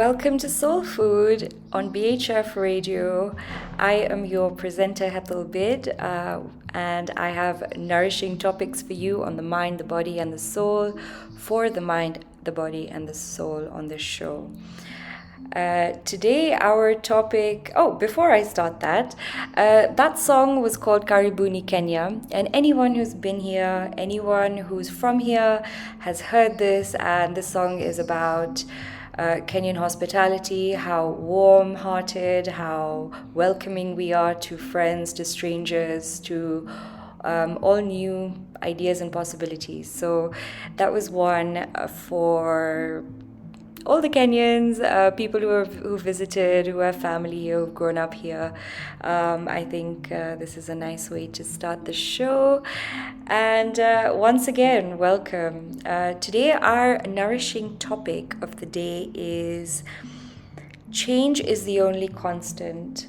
Welcome to Soul Food on BHF Radio. I am your presenter, Hetal Bid, and I have nourishing topics for you on the mind, the body, and the soul, for the mind, the body, and the soul on this show. Today our topic, before I start that song was called Karibuni Kenya, and anyone who's been here, anyone who's from here has heard this, and this song is about Kenyan hospitality, how warm-hearted, how welcoming we are to friends, to strangers, to all new ideas and possibilities. So that was one for all the Kenyans, people who visited, who have family here, who've grown up here. I think this is a nice way to start the show. And once again, welcome. Today, our nourishing topic of the day is Change is the Only Constant,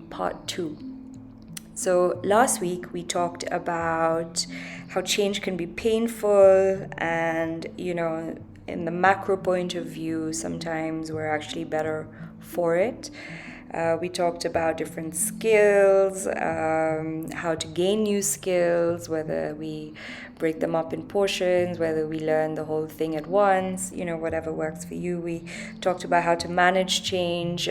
Part 2. So last week, we talked about how change can be painful and, in the macro point of view, sometimes we're actually better for it. We talked about different skills, how to gain new skills, whether we break them up in portions, whether we learn the whole thing at once, whatever works for you. We talked about how to manage change.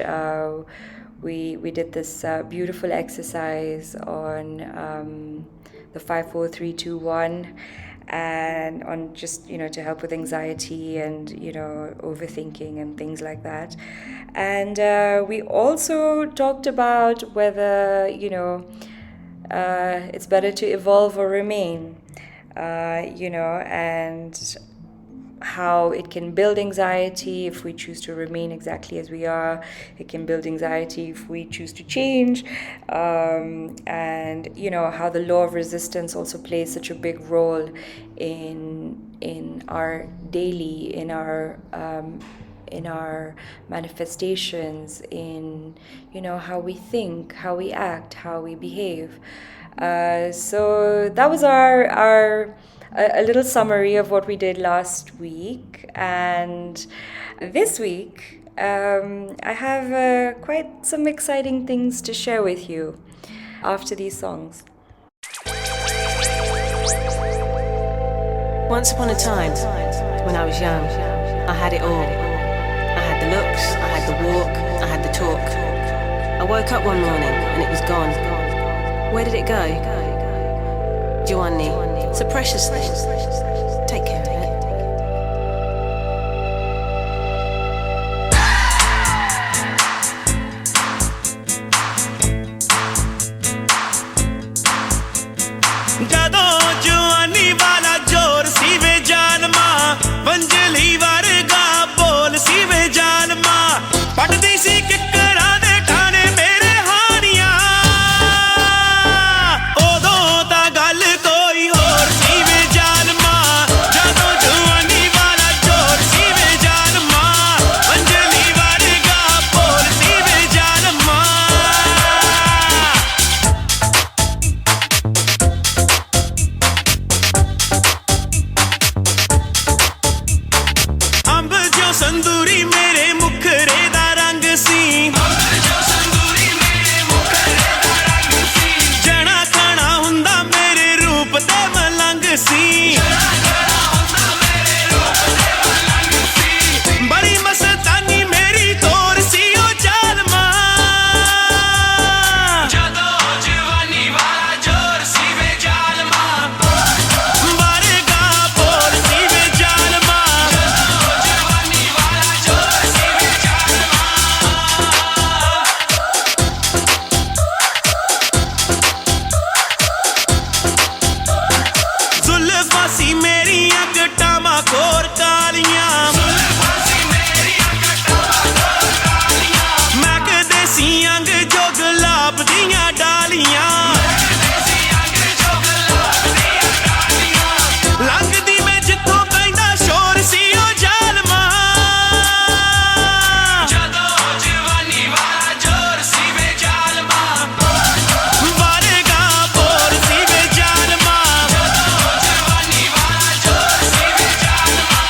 We did this beautiful exercise on the 5, 4, 3, 2, 1. And on just, to help with anxiety and, overthinking and things like that. And we also talked about whether, it's better to evolve or remain, and how it can build anxiety if we choose to remain exactly as we are. It can build anxiety if we choose to change. And, how the law of resistance also plays such a big role in our daily, in our manifestations, in, how we think, how we act, how we behave. So that was a little summary of what we did last week. And this week, I have quite some exciting things to share with you after these songs. Once upon a time, when I was young, I had it all. I had the looks, I had the walk, I had the talk. I woke up one morning and it was gone. Where did it go? Giovanni, it's a precious thing. Take care of it. ਜਦੋਂ ਜਵਾਨੀ ਵਾਲਾ ਜੋਰ ਸੀ ਵੇ ਜਾਨਮਾ ਵੰਜਲੀ ਵਰਗਾ ਬੋਲ ਸੀ ਵੇ ਜਾਨਮਾ ਪੜਦੀ ਸੀ ਕਿੱਕਰਾਂ ਦੇ ਠਾਣੇ ਮੇਰੇ ਹਾਨੀਆਂ ਉਦੋਂ ਤਾਂ ਗੱਲ ਕੋਈ ਹੋਰ ਸੀ ਵੇ ਜਾਨਮਾ ਜਦੋਂ ਜਵਾਨੀ ਵਾਲਾ ਜੋਰ ਸੀ ਵੇ ਜਾਨਮਾ ਵੰਜਲੀ ਵਰਗਾ ਬੋਲ ਸੀ ਵੇ ਜਾਨਮਾ ਅੰਬ ਜੋ ਸੰਦੂਰੀ ਮੇਰੇ ਮੁਖਰੇ ਦਾ ਰੰਗ ਸੀ ਜਣਾ ਖਾਣਾ ਹੁੰਦਾ ਮੇਰੇ ਰੂਪ ਤੇ ਮਲੰਗ ਸੀ ਬੜੀ ਮਸਤਾਨੀ ਮੇਰੀ ਤੋਰ ਸੀ ਉਹ ਜ਼ਾਲਮਾ ਜਦੋਂ ਜਵਾਨੀ ਵਾਲਾ ਜੋਰ ਸੀ ਵੇ ਜ਼ਾਲਮਾ ਵਰਗਾ ਬੋਲ ਸੀ ਵੇ ਜ਼ਾਲਮਾ ਜਵਾਨੀ ਵਾਲਾ ਜੋਰ ਸੀ ਵੇ ਜ਼ਾਲਮਾ ਜ਼ੁਲਫਾਂ ਸੀ ਮੇਰੀਆਂ ਕਟਾਵਾਂ ਖੋਰ ਕਾਲੀਆਂ ਮਹਿਕਦੇ ਸੀ ਅੰਗ ਜੋ ਗੁਲਾਬ ਦੀਆਂ ਡਾਲੀਆਂ ਲੰਘਦੀ ਮੈਂ ਜਿੱਥੋਂ ਪੈਂਦਾ ਸ਼ੋਰ ਸੀ ਉਹ ਜ਼ਾਲਮਾ ਜਦੋਂ ਜਵਾਨੀ ਵਾਲਾ ਜੋਰ ਸੀ ਵੇ ਜ਼ਾਲਮਾ ਵਰਗਾ ਬੋਲ ਸੀ ਵੇ ਜ਼ਾਲਮਾ ਜਦੋਂ ਜਵਾਨੀ ਵਾਲਾ ਜੋਰ ਸੀ ਵੇ ਜ਼ਾਲਮਾ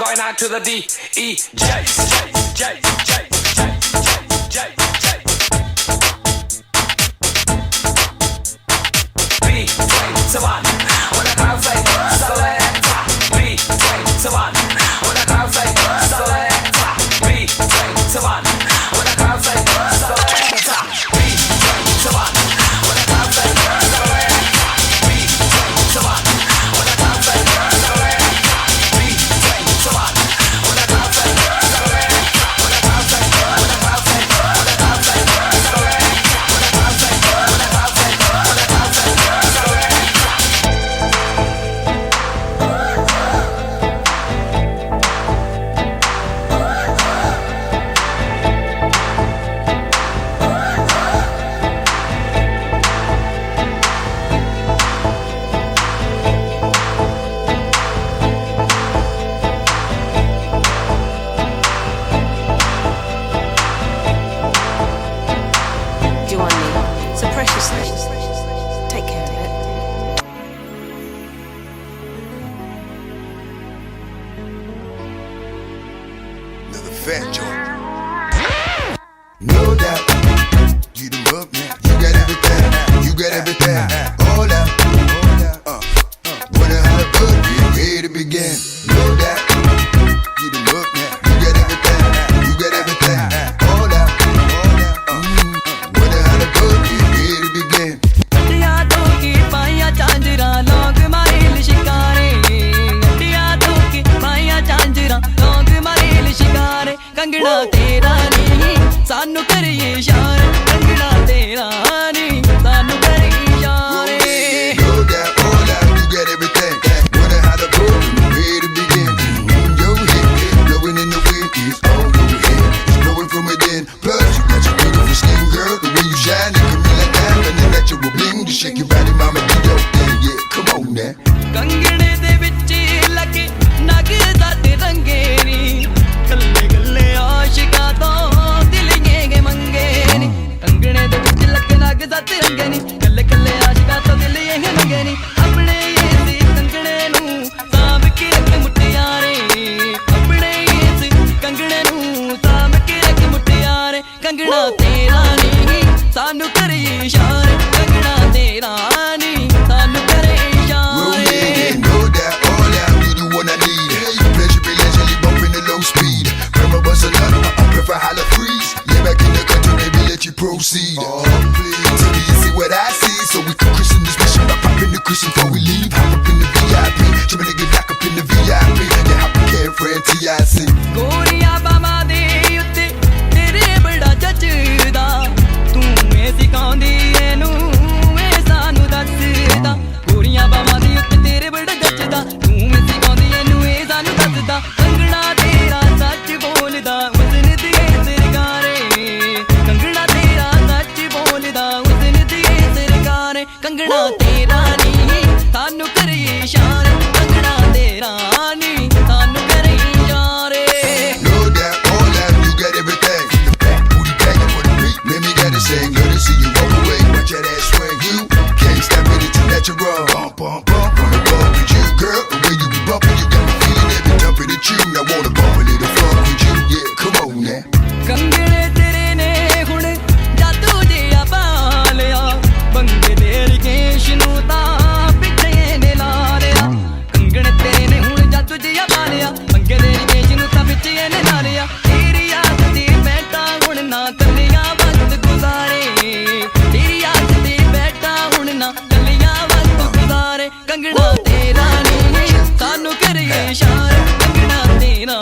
Going out to the D, E, J, J, J, J, J, J, J, J. B21 when the crowd say selecta. B21 when the crowd say selecta. B21 when the crowd say selecta. B21 when the crowd say selecta. B21 when the crowd say selecta. B21 when the crowd say selecta. When the crowd say when the crowd say when the crowd say selecta. When the crowd say when the crowd say when the crowd say selecta. Do you want me? It's a precious thing. Take care of it. Another fat joint. No doubt, you the book man. You got everything. You got everything. All out. Wonder how good you ready to begin. No doubt, you the book man. You got everything. You got everything. All out. Wonder how good you ready to begin. यादों की पाया चांजरा लोग मारेल शिकारे यादों की पाया चांजरा लोग मारेल शिकारे कंगना तेरा नहीं सानू करिए इशारे कंगना तेरा नहीं सानू करिए इशारे No doubt, all out, you got everything. Wonder how the good you ready to begin. Your head blowing in the wind is all your head. It's blowing from within. Plus you got your beautiful skin, girl. The way you shine, it can be like diamond and natural bling to shake your body, mama. Do your thing, yeah. Come on now. कंगने दे विच लगे नगदा ते रंगेरी गल्ले गल्ले आशिका तो दिल ये मंगे नी कंगने दे विच लगे नगदा ते रंगेनी गल्ले गल्ले आशिका तो दिल ये मंगे नी अपने ये सी कंगने नू साम के रख मुटियारे अपने ये सी कंगने नू साम के रख मुटियारे कंगना तेरा नहीं सानू करे इशारे कंगना तेरा नहीं सानू करे इशारे No doubt, all out, you the one I need. Pleasure be leisurely bumping at low speed. Remember what's a lot, I prefer holla freeze. Lay back in the country, maybe let you proceed. Oh, please, so do you see what I see? So we can christen this mission by popping the cushion before we leave. Hop up in the VIP, jump a nigga lock up in the VIP. Yeah, hop a camera and TIC. गोरिया बाबा दे उत्ते तेरे बड़ा जचदा तू मैं सिखांदी Inu मैं सानू दसदा गोरिया बाबा दे उत्ते तेरे बड़ा जचदा तू मैं सिखांदी एनू मैं सानू दसदा कंगना तेरा सच बोलदा उसन दिए सरकारे कंगना तेरा सच बोलदा उसन दिए सरकारे कंगना तेरा नहीं सानू करे इशारे कंगना तेरा नहीं सानू करे इशारे No doubt, all out, you got everything. Booty packing for the beat, man, me gotta sing. Love to see you walk away, watch that ass swing. You can't stop it, it's too natural. Bump, bump, bump, wanna bump with you, girl. The way you be bumping, you got me feeling every jumping at you. I wanna bump a little funk with you, yeah, come on now. कंगने तेरे ने हुण जादू जिया पा लिया बंगे तेरी केश नू तां पिछे ने ला लिया कंगने तेरे ने हुण जादू जिया पा लिया बंगे तेरी केश नू तां पिछे ने ला लिया तेरी याद दी बैठा हुण ना कलिया वक्त गुजारे तेरी याद दी बैठा हुण ना कलिया वक्त गुजारे कंगना तेरा नहीं सानू करिए इशारे कंगना तेरा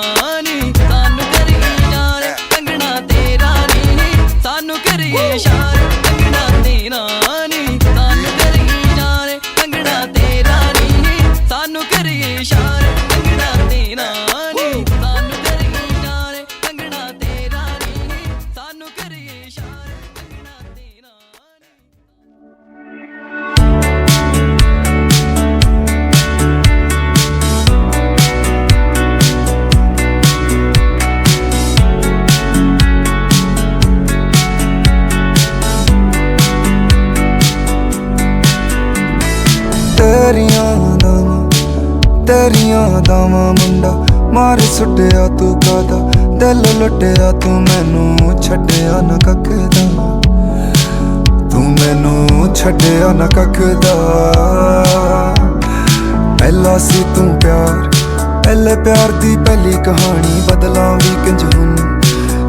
नहीं सानू करिए इशारे कंगना तेरा नहीं सानू करिए इशारे कंगना तेरा नहीं सानू करिए इशारे कंगना तेरा नहीं सानू करिए इशारे कंगना तेरा नहीं सानू करिए इशारे कंगना तेरा नहीं सानू करिए इशारे कंगना तेरा तेरियां दावां मुंडा ਮਾਰ ਸੁੱਟਿਆ ਤੂੰ ਕਾਦਾ ਦਿਲ ਲੁੱਟਿਆ ਤੂੰ ਮੈਨੂੰ ਛੱਡਿਆ ਨਾ ਕੱਖ ਦਾ ਤੂੰ ਮੈਨੂੰ ਛੱਡਿਆ ਨਾ ਕੱਖ ਦਾ ਪਹਿਲਾ ਸੀ ਤੂੰ ਪਿਆਰ ਪਹਿਲੇ ਪਿਆਰ ਦੀ ਪਹਿਲੀ ਕਹਾਣੀ ਬਦਲਾਂ ਵੀ ਕਿੰਜ ਹੁਣ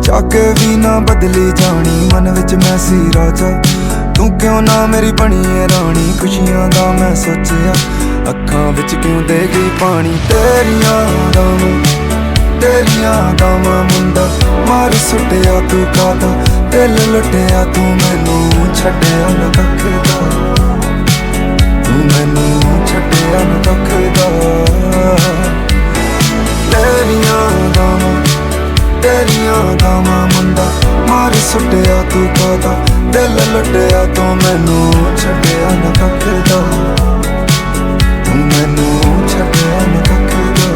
ਚੱਕ ਵੀ ਨਾ ਬਦਲੀ ਜਾਣੀ ਮਨ ਵਿੱਚ ਮੈਂ ਸੀ ਰਾਜਾ ਤੂੰ ਕਿਉਂ ਨਾ ਮੇਰੀ ਬਣੀ ਏ ਰਾਣੀ ਖੁਸ਼ੀਆਂ ਦਾ ਮੈਂ ਸੋਚਿਆ ਅੱਖਾਂ ਵਿੱਚ ਕਿਉਂ ਦੇ ਗਈ ਪਾਣੀ ਤੇਰੀਆਂ ਦਾਵਾਂ ਮੁੰਡਾ ਮਾਰ ਸੁੱਟਿਆ ਤੂੰ ਕਾਦਾ ਦਿਲ ਲੁੱਟਿਆ ਤੂੰ ਮੈਨੂੰ ਛੱਡਿਆ ਨਾ ਕੱਖ ਦਾ ਤੂੰ ਮੈਨੂੰ ਛੱਡਿਆ ਨਾ ਕੱਖ ਦਾ ਤੇਰੀਆਂ ਦਾਵਾਂ ਮੁੰਡਾ ਮਾਰ ਸੁੱਟਿਆ ਤੂੰ ਕਾਦਾ ਦਿਲ ਲੁੱਟਿਆ ਤੂੰ ਮੈਨੂੰ ਛੱਡਿਆ ਨਾ ਕੱਖ ਦਾ ਤੂੰ ਮੈਨੂੰ ਛੱਡਿਆ ਨਾ ਕੱਖ ਦਾ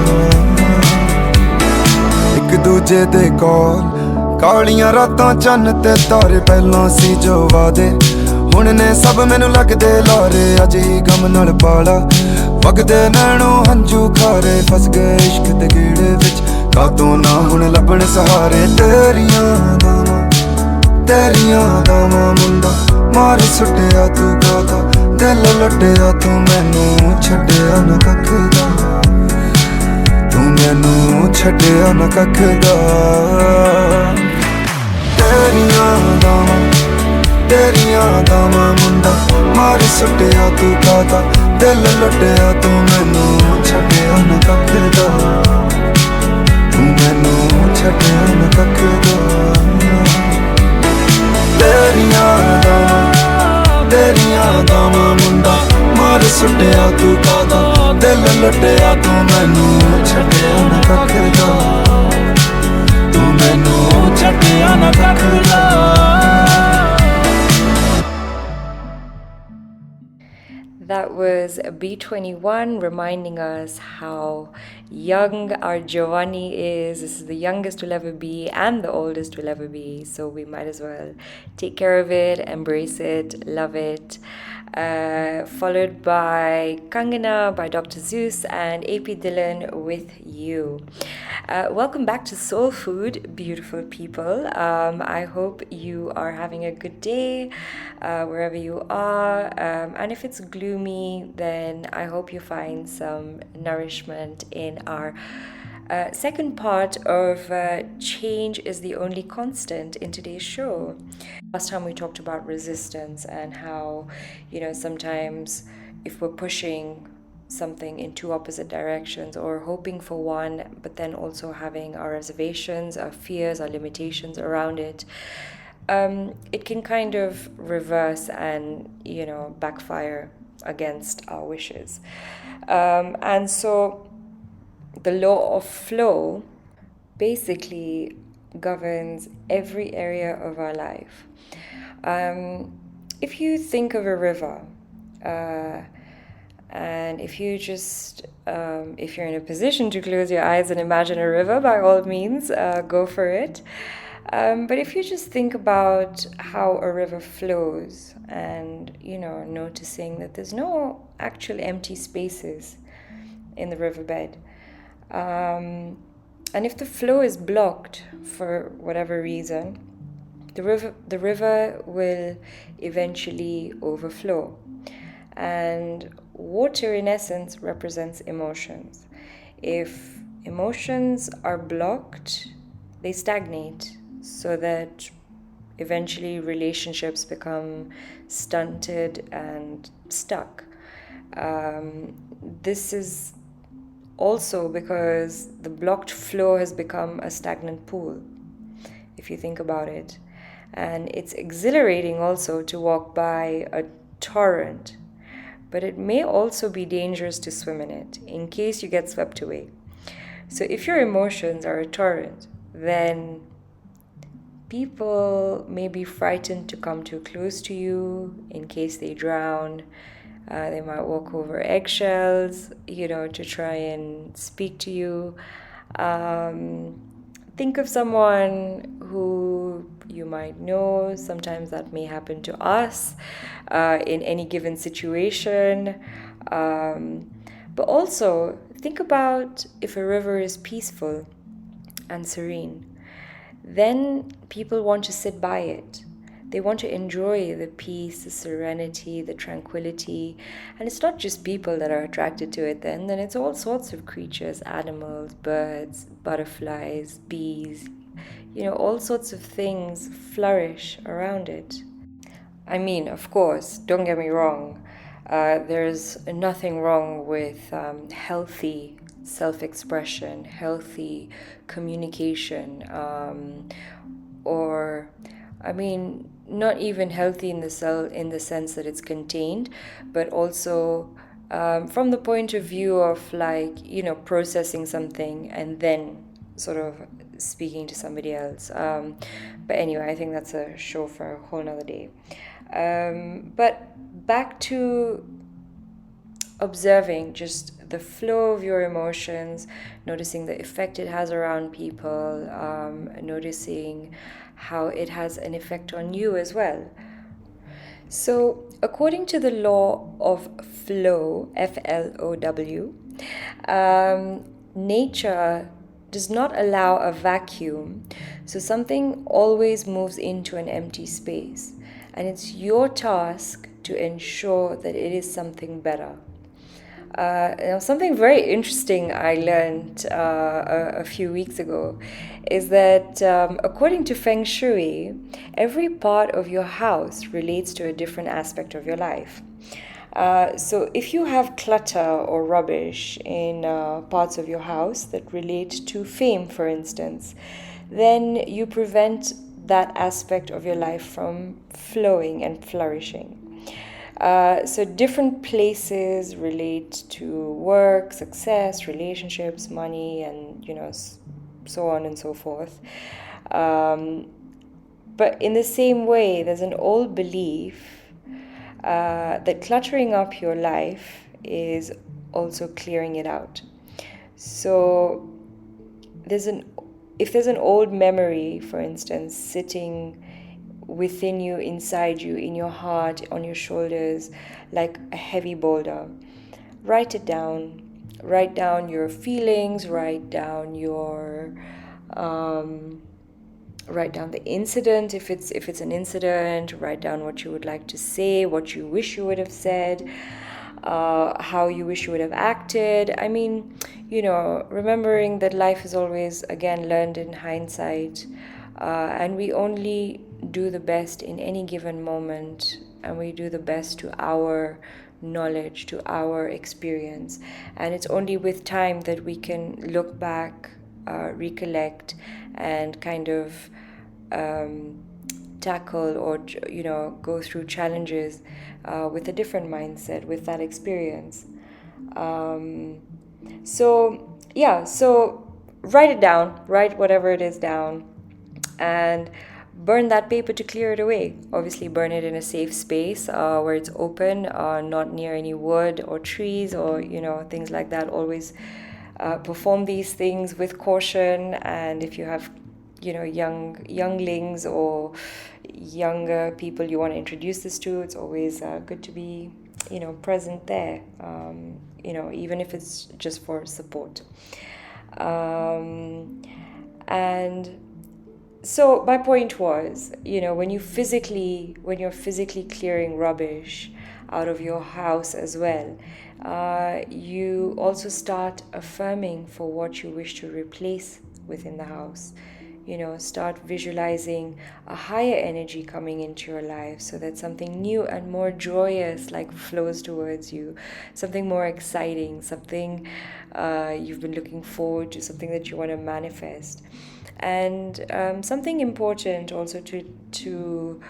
ਇੱਕ ਦੂਜੇ ਦੇ ਕੋਲ ਕਾਲੀਆਂ ਰਾਤਾਂ ਚੰਨ ਤੇ ਤਾਰੇ ਪਹਿਲਾਂ ਸੀ ਜੋ ਵਾਦੇ ਹੁਣ ਨੇ ਸਭ ਮੈਨੂੰ ਲੱਗਦੇ ਲਾਰੇ ਅੱਜ ਹੀ ਗਮ ਨਾਲ ਪਾਲਾ ਵਗਦੇ ਨੈਣੋਂ ਹੰਝੂ ਖਾਰੇ ਫਸ ਗਏ ਇਸ਼ਕ ਦੇ ਗੇੜੇ ਵਿੱਚ ਕਾਤੋਂ ਨਾ ਹੁਣ ਲੱਭਣ ਸਹਾਰੇ ਤੇਰੀਆਂ ਦਾਵਾਂ ਮੁੰਡਾ ਮਾਰ ਸੁੱਟਿਆ ਤੂੰ ਕਾਦਾ ਦਿਲ ਲੁੱਟਿਆ ਤੂੰ ਮੈਨੂੰ ਛੱਡਿਆ ਨਾ ਕੱਖ ਦਾ ਤੂੰ ਮੈਨੂੰ ਛੱਡਿਆ ਨਾ ਕੱਖ ਦਾ ਤੇਰੀਆਂ ਦਾਵਾਂ ਮੁੰਡਾ ਮਾਰ ਸੁੱਟਿਆ ਤੂੰ ਕਾਦਾ ਦਿਲ ਲੁੱਟਿਆ ਤੂੰ ਮੈਨੂੰ ਛੱਡਿਆ ਨਾ ਕੱਖ ਦਾ ਤੂੰ ਮੈਨੂੰ ਛੱਡਿਆ ਨਾ ਕੱਖ ਦਾ ਤੇਰੀਆਂ ਦਾਵਾਂ ਮੁੰਡਾ ਮਾਰ ਸੁੱਟਿਆ ਤੂੰ ਕਾਦਾ ਦਿਲ ਲੁੱਟਿਆ ਤੂੰ ਮੈਨੂੰ ਛੱਡਿਆ ਨਾ ਕੱਖ ਦਾ ਤੂੰ ਮੈਨੂੰ ਛੱਡਿਆ ਨਾ ਕੱਖ ਦਾ That was B21 reminding us how young our Giovanni is. This is the youngest we'll ever be and the oldest we'll ever be. So we might as well take care of it, embrace it, love it. Followed by Kangana by Dr. Zeus and AP Dylan with You. Welcome back to Soul Food, beautiful people. I hope you are having a good day wherever you are. And if it's gloomy, then I hope you find some nourishment in our second part of Change is the Only Constant in today's show. Last time we talked about resistance and how, sometimes if we're pushing something in two opposite directions or hoping for one, but then also having our reservations, our fears, our limitations around it, it can kind of reverse and, backfire against our wishes. And so the law of flow basically governs every area of our life. If you think of a river, and if you just, if you're in a position to close your eyes and imagine a river, by all means, go for it. But if you just think about how a river flows and, noticing that there's no actual empty spaces in the riverbed, and if the flow is blocked for whatever reason, the river will eventually overflow. And water, in essence, represents emotions. If emotions are blocked, they stagnate, so that eventually relationships become stunted and stuck. This is also because the blocked flow has become a stagnant pool, if you think about it. And it's exhilarating also to walk by a torrent, but it may also be dangerous to swim in it in case you get swept away. So if your emotions are a torrent, then people may be frightened to come too close to you in case they drown. They might walk over eggshells, to try and speak to you. Think of someone who you might know. Sometimes that may happen to us in any given situation. But also, think about if a river is peaceful and serene, then people want to sit by it. They want to enjoy the peace, the serenity, the tranquility. And it's not just people that are attracted to it then it's all sorts of creatures, animals, birds, butterflies, bees, all sorts of things flourish around it. I mean, of course, don't get me wrong, there's nothing wrong with healthy self-expression, healthy communication, or, I mean, not even healthy in the sense that it's contained, but also from the point of view of processing something and then sort of speaking to somebody else. But anyway, I think that's a show for a whole nother day. But back to observing just the flow of your emotions, noticing the effect it has around people, noticing how it has an effect on you as well. So, according to the law of flow, Flow, nature does not allow a vacuum, so something always moves into an empty space, and it's your task to ensure that it is something better. Something very interesting I learned a few weeks ago is that according to Feng Shui, every part of your house relates to a different aspect of your life. So if you have clutter or rubbish in parts of your house that relate to fame, for instance, then you prevent that aspect of your life from flowing and flourishing. So different places relate to work, success, relationships, money, and so on and so forth. But in the same way, there's an old belief that cluttering up your life is also clearing it out. So if there's an old memory, for instance, sitting within you, inside you, in your heart, on your shoulders, like a heavy boulder, write it down. Write down your feelings, write down the incident, if it's an incident, write down what you would like to say, what you wish you would have said, how you wish you would have acted. I mean, remembering that life is always, again, learned in hindsight, and we only do the best in any given moment, and we do the best to our knowledge, to our experience. And it's only with time that we can look back, recollect, and kind of tackle or go through challenges with a different mindset, with that experience. So write it down, write whatever it is down, and burn that paper to clear it away. Obviously burn it in a safe space where it's open, not near any wood or trees or things like that. Always perform these things with caution, and if you have younglings or younger people you want to introduce this to, it's always good to be present there, even if it's just for support. And so my point was, when you're physically clearing rubbish out of your house as well, you also start affirming for what you wish to replace within the house. Start visualizing a higher energy coming into your life, so that something new and more joyous flows towards you, something more exciting, something you've been looking forward to, something that you want to manifest. And something important also to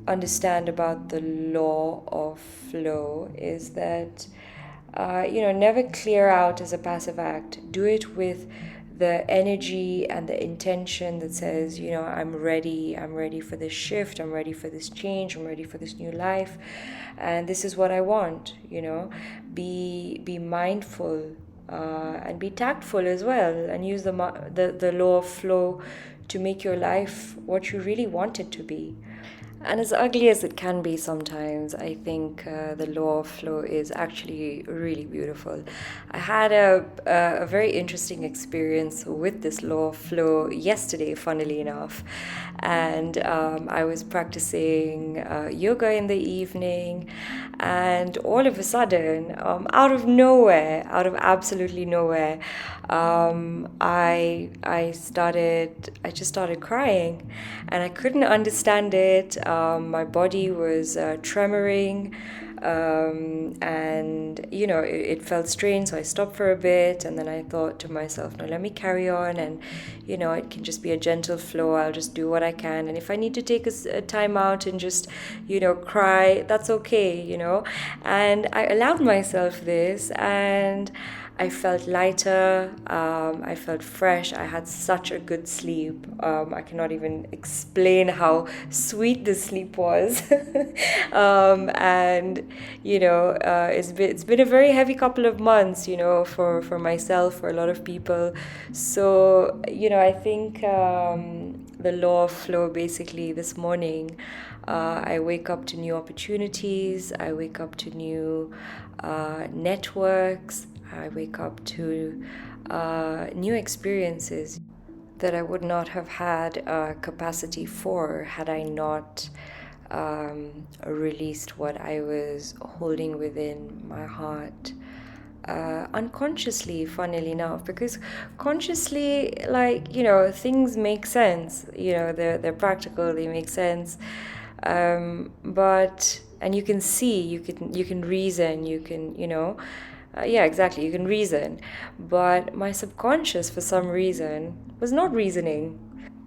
understand about the law of flow is that never clear out as a passive act. Do it with the energy and the intention that says, I'm ready for this shift, I'm ready for this change, I'm ready for this new life, and this is what I want. Be mindful and be tactful as well, and use the law of flow to make your life what you really want it to be. And as ugly as it can be sometimes, I think the law of flow is actually really beautiful. I had a very interesting experience with this law of flow yesterday, funnily enough. And I was practicing yoga in the evening, and all of a sudden, out of nowhere, out of absolutely nowhere, I just started crying, and I couldn't understand it. My body was tremoring, and it felt strange, so I stopped for a bit, and then I thought to myself, no, let me carry on, and it can just be a gentle flow. I'll just do what I can, and if I need to take a time out and just cry, that's okay. And I allowed myself this, and I felt lighter, I felt fresh, I had such a good sleep. I cannot even explain how sweet the sleep was. And it's been a very heavy couple of months, for myself, for a lot of people. So, I think the law of flow, basically this morning, I wake up to new opportunities, I wake up to new networks, I wake up to new experiences that I would not have had capacity for had I not released what I was holding within my heart unconsciously, funnily enough, because consciously, things make sense, they're practical, they make sense, and you can see, you can reason, you can, you can reason. But my subconscious, for some reason, was not reasoning.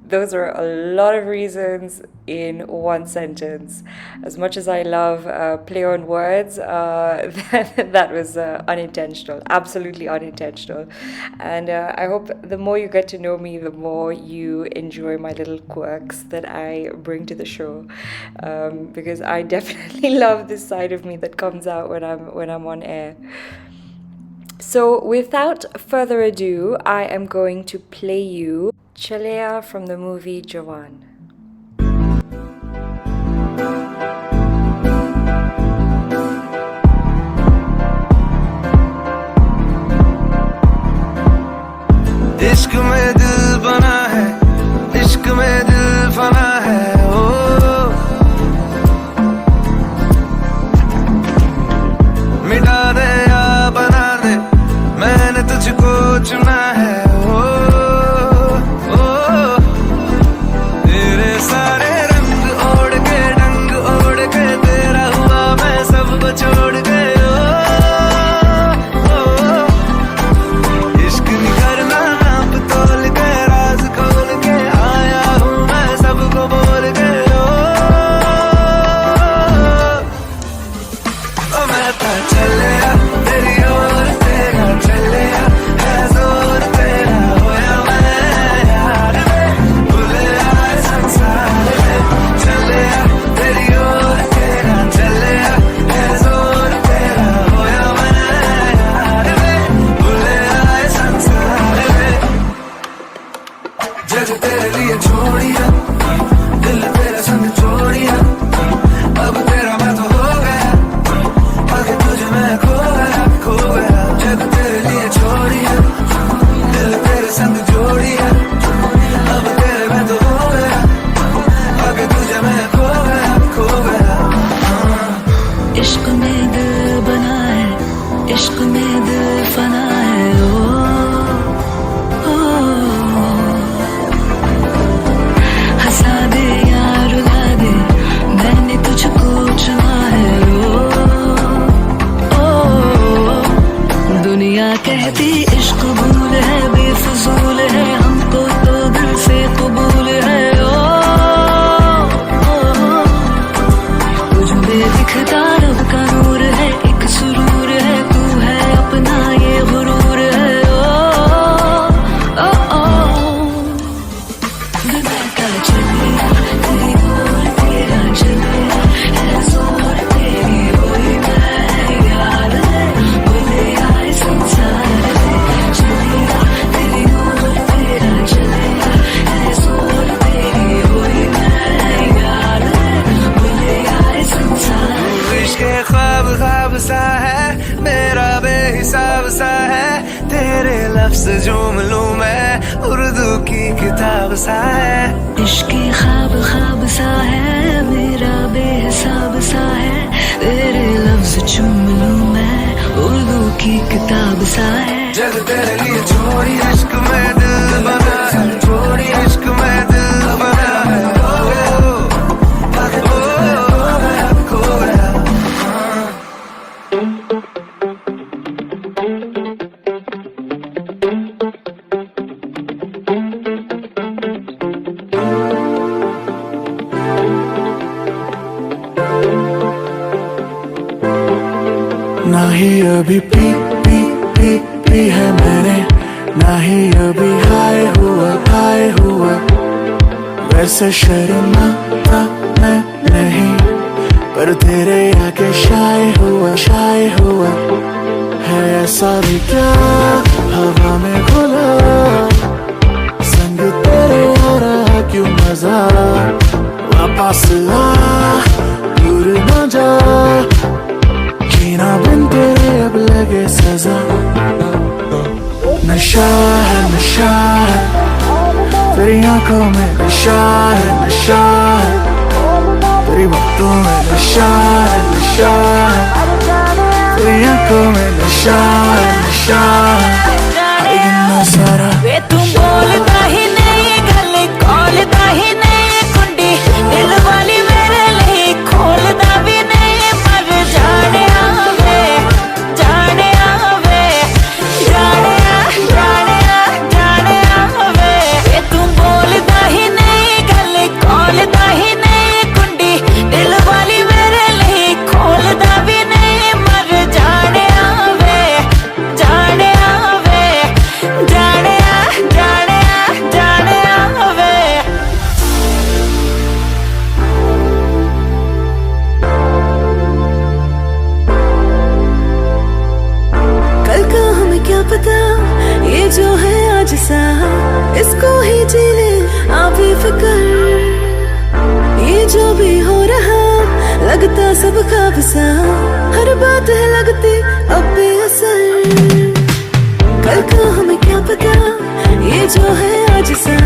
Those are a lot of reasons in one sentence. As much as I love play on words, that was unintentional, absolutely unintentional. And I hope the more you get to know me, the more you enjoy my little quirks that I bring to the show, because I definitely love this side of me that comes out when I'm on air. So without further ado, I am going to play you Chalea from the movie Jawan. इश्क में दिल बना है, इश्क में दिल फना है, ओ मिटा दे या बना दे, मैंने तुझको चुना है, ओ तेरे सारे रंग ओढ़ के डंग ओढ़ के तेरा हुआ मैं सबको छोड़ के, इश्क नहीं करना नाप तोल के राज खोल के आया हूँ मैं सबको बोल के, ओ मैं तो चलिया तेरी ओर तेरा चलिया है जोर तेरा होया मैं यार भूले आए संसार में, चलिया तेरी ओर तेरा चलिया है जोर तेरा होया मैं यार भूले आए संसार में, जग तेरे लिए छोड़िया, दिल तेरा संग छोड़िया, अब तेरा मैं तो हो गया, आगे तुझे मैं खो गया, जग तेरे लिए छोड़िया, दिल तेरे संग जोड़िया, अब तेरे मैं तो हो गया, आगे तुझे मैं खो गया। इश्क में दिल बना है, इश्क में दिल फना है, ओ हंसा दे या रुला दे, मैंने तुझको चुना है, ओ दुनिया कहती इश्क भूल है, बेफजूल है, हमको तो दिल से कबूल है, ओ तुझ में दिखता रब का नूर है, एक सुरूर है, तू है अपना ये गुरूर है, ओ दुनिया का चलिया तेरी ओर तेरा चलिया है जोर तेरी होई मैं यार भूले आए संसार में, चलिया सा है, मेरा बेहिसाब सा है, तेरे लफ्ज झूम लूं मैं, उर्दू की किताब सा है। इश्क की ख्वाब ख्वाब सा है, मेरा बेहिसाब सा है, तेरे लफ्ज चूम लूं मैं, उर्दू की किताब सा है। जग तेरे लिए छोड़ी इश्क में दिल बना है, छोड़ी इश्क में दिल बना है। खो गया ना ही अभी पी है मैंने, ना ही अभी हाय हुआ, वैसे शर्माता मैं नहीं, पर तेरे आगे शाय हुआ, है ऐसा भी क्या हवा में घुला, संग तेरे आ रहा क्यों मजा, वापस आ दूर न जा, जीना बिन तेरे अब लगे सजा। नशा है तेरी आंखों में, नशा है तेरी बातों में, नशा है तेरी आंखों में, नशा है इतना सारा। वे तुम बोलता ही नहीं, गले खोलता ही नहीं, कुंडी दिल वाली मेरे लिए खोलता भी नहीं, मर जाने आवे, जाने आवे, जाने आवे। वे तुम बोलता ही नहीं, गले खोलता ही नहीं, कुंडी दिल वाली मेरे लिए खोलता भी नहीं, मर जाने आवे, जाने आवे, जाने आवे। कल का हमें क्या पता, ये जो है आज सा, इसको ही जी ले आप भी फिक्र, ये जो भी हो रहा लगता सब ख्वाब सा, हर बात है लगती अब बेअसर। कल का हमें क्या पता, ये जो है आज सा,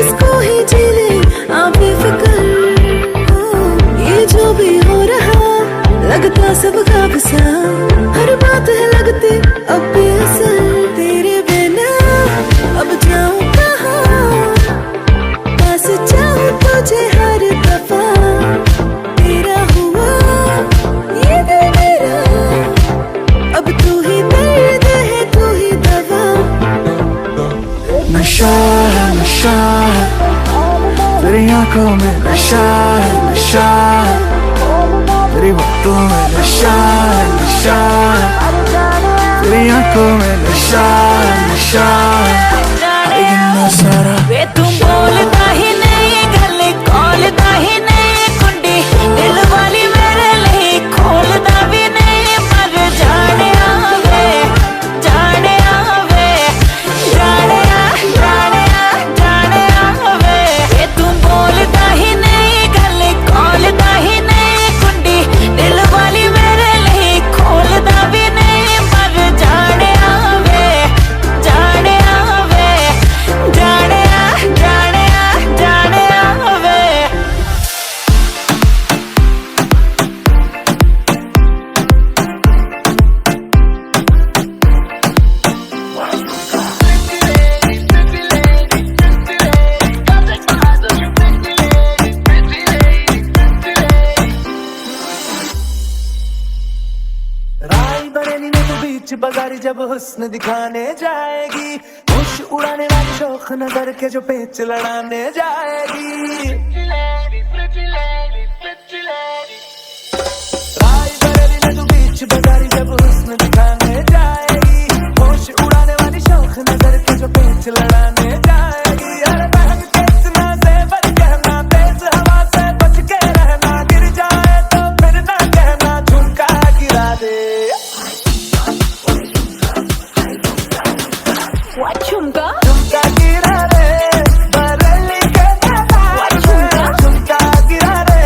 इसको ही जी ले आप भी फिक्र, ये जो भी हो रहा लगता सब ख्वाब सा, हर बात है लगती अब बेअसर। तेरे बिना अब जाऊं कहाँ, पास जाऊं तुझे हर दफा, तेरा हुआ ये दिल मेरा, अब तू ही दर्द है तू ही दवा। नशा है तेरी आंखों में, नशा है तेरी बातों में, नशा है तेरी आंखों में, नशा है इतना सारा। वे तुम बोलता ही नहीं, गले खोलता ही नहीं, कुंडी दिल वाली मेरे लिए खोलता भी नहीं, मर जाने आवे, जाने आवे, जाने आवे। वे तुम बोलता ही नहीं, गले खोलता ही नहीं, कुंडी दिल वाली मेरे लिए खोलता भी नहीं, मर जाने आवे, जाने आवे, जाने आवे। राई बरेली में तो बीच बाजारी जब हुस्न दिखाने जाएगी, होश उड़ाने वाली शौक नजर के जो पेच लड़ाने जाएगी। राई बरेली में तो बीच बाजारी जब हुस्न दिखाने जाएगी, होश उड़ाने वाली शौक नजर के जो पेच लड़ाने जाएगी। अरे बहन के इतना ज़ेवर कहना, तेज हवा से बच के रहना, गिर जाए तो फिर ना कहना झुमका गिरा दे। झुमका गिरा रे बरेली के बाजार में, झुमका गिरा रे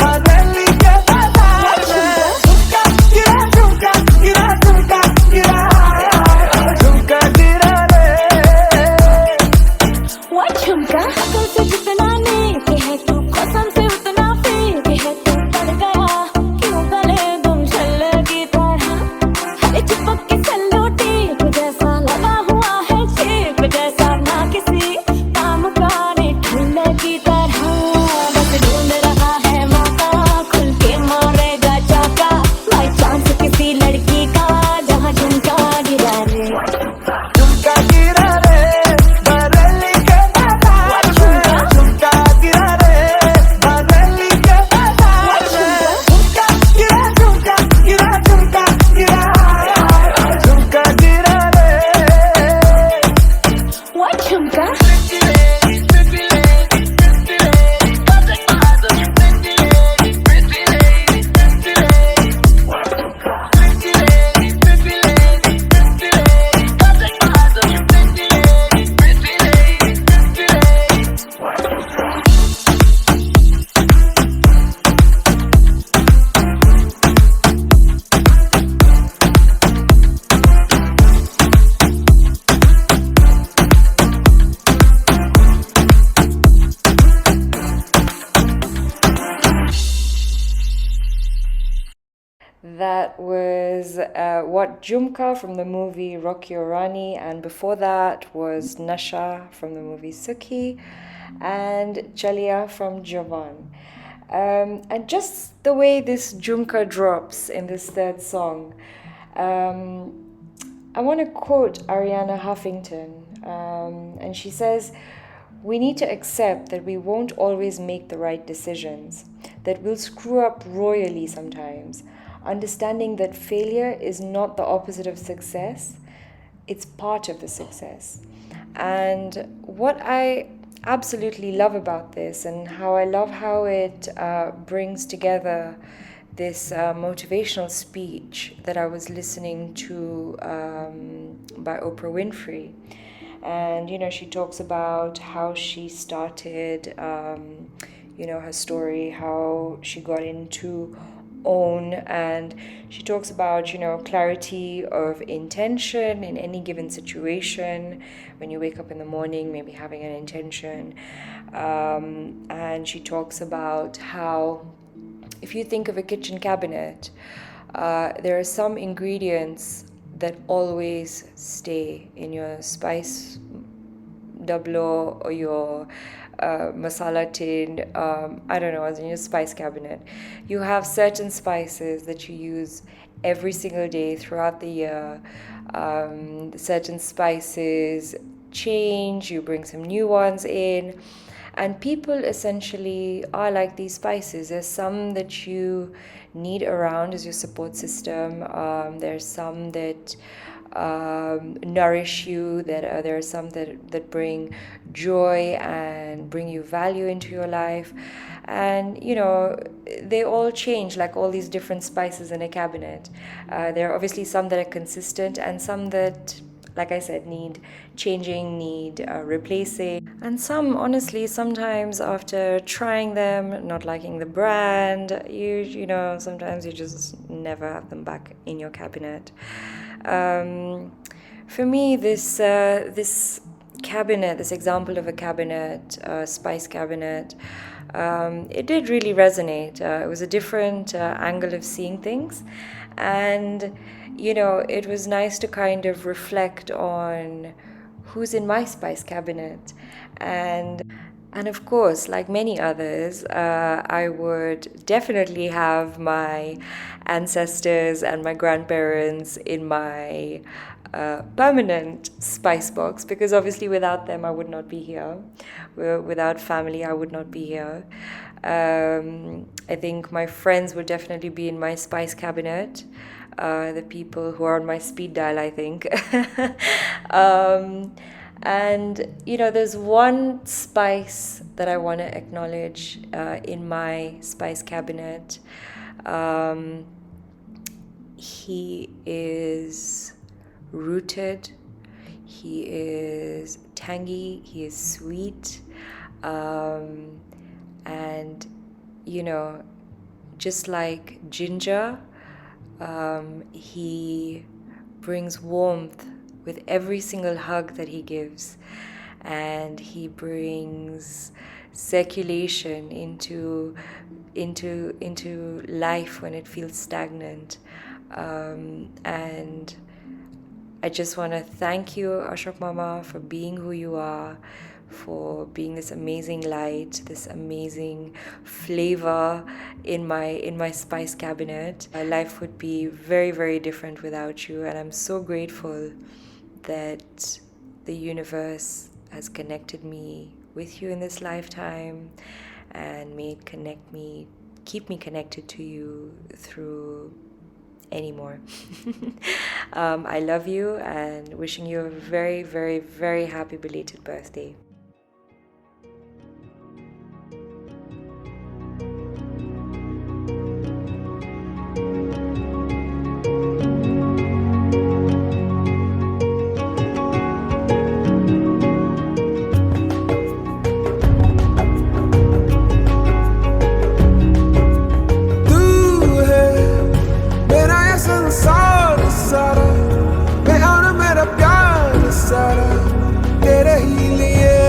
बरेली के बाजार में, झुमका गिरा That was What Jhumka from the movie Rocky Aur Rani, and before that was Nasha from the movie Sukhi, and Chalia from Jawan. And just the way this Jhumka drops in this third song, I want to quote Ariana Huffington, and she says, "We need to accept that we won't always make the right decisions, that we'll screw up royally sometimes, understanding that failure is not the opposite of success, it's part of the success." And what I absolutely love about this, and how I love how it brings together this motivational speech that I was listening to by Oprah Winfrey. And, you know, she talks about how she started, her story, how she got into OWN, and she talks about, clarity of intention in any given situation. When you wake up in the morning, maybe having an intention. And she talks about how if you think of a kitchen cabinet, there are some ingredients that always stay in your spice dablo or your masala tin, as in your spice cabinet. You have certain spices that you use every single day throughout the year. Certain spices change, you bring some new ones in. And people essentially are like these spices. There's some that you need around as your support system. There's some that nourish you. There are some that bring joy and bring you value into your life. And, they all change, like all these different spices in a cabinet. There are obviously some that are consistent and some that, like I said, need changing, need replacing. And some, honestly, sometimes after trying them, not liking the brand, sometimes you just never have them back in your cabinet. For me, this cabinet, this example of a cabinet, spice cabinet, it did really resonate. It was a different angle of seeing things. And it was nice to kind of reflect on who's in my spice cabinet. And of course, like many others, I would definitely have my ancestors and my grandparents in my permanent spice box, because obviously without them I would not be here. Without family I would not be here. I think my friends would definitely be in my spice cabinet. The people who are on my speed dial, I think. And, there's one spice that I want to acknowledge in my spice cabinet. He is rooted, he is tangy, he is sweet, and, just like ginger, he brings warmth with every single hug that he gives, and he brings circulation into life when it feels stagnant. And I just want to thank you, Ashok Mama, for being who you are, for being this amazing light, this amazing flavor in my spice cabinet. My life would be very, very different without you, and I'm so grateful that the universe has connected me with you in this lifetime and keep me connected to you through any more. I love you and wishing you a very, very, very happy belated birthday. तेरे ही लिए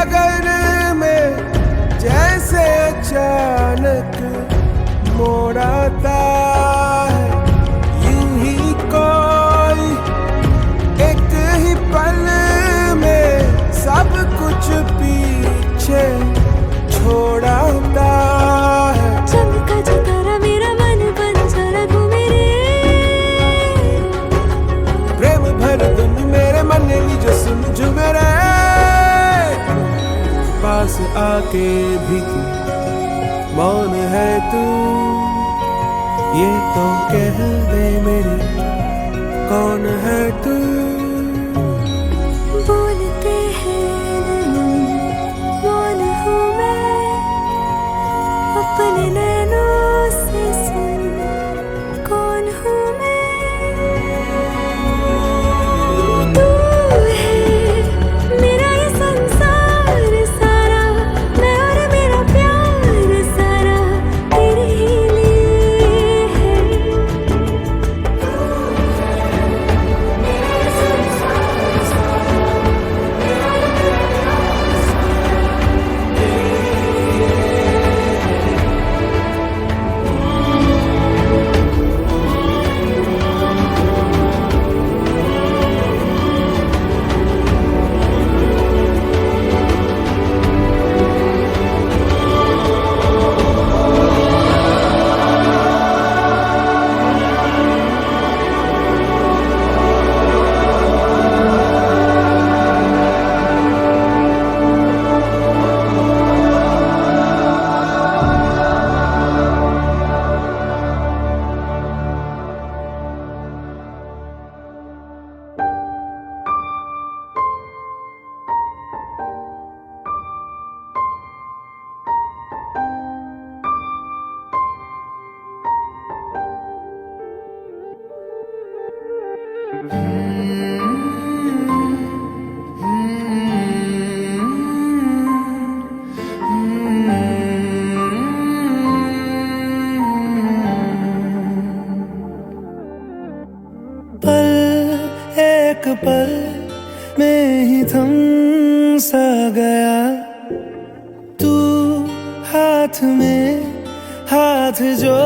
लगन में जैसे अचानक मोड़ आता है, यूं ही कोई एक ही पल में सब कुछ पीछे छोड़ता है। चमका जो तारा मेरा मन बन चला घूमे रे, प्रेम भर धुन मेरे मन की जो सुन झूमे रे। पास आके भी तू मौन है तू, ये तो कह दे मेरी कौन है तू। बोलते हैं नैनों मौन हूँ मैं, अपने नैनों से सुन कौन हूँ मैं। तू है मेरा ये संसार सारा, मैं और मेरा प्यार सारा तेरे ही लिए है। पल एक पल में ही थम सा गया, तू हाथ में हाथ जो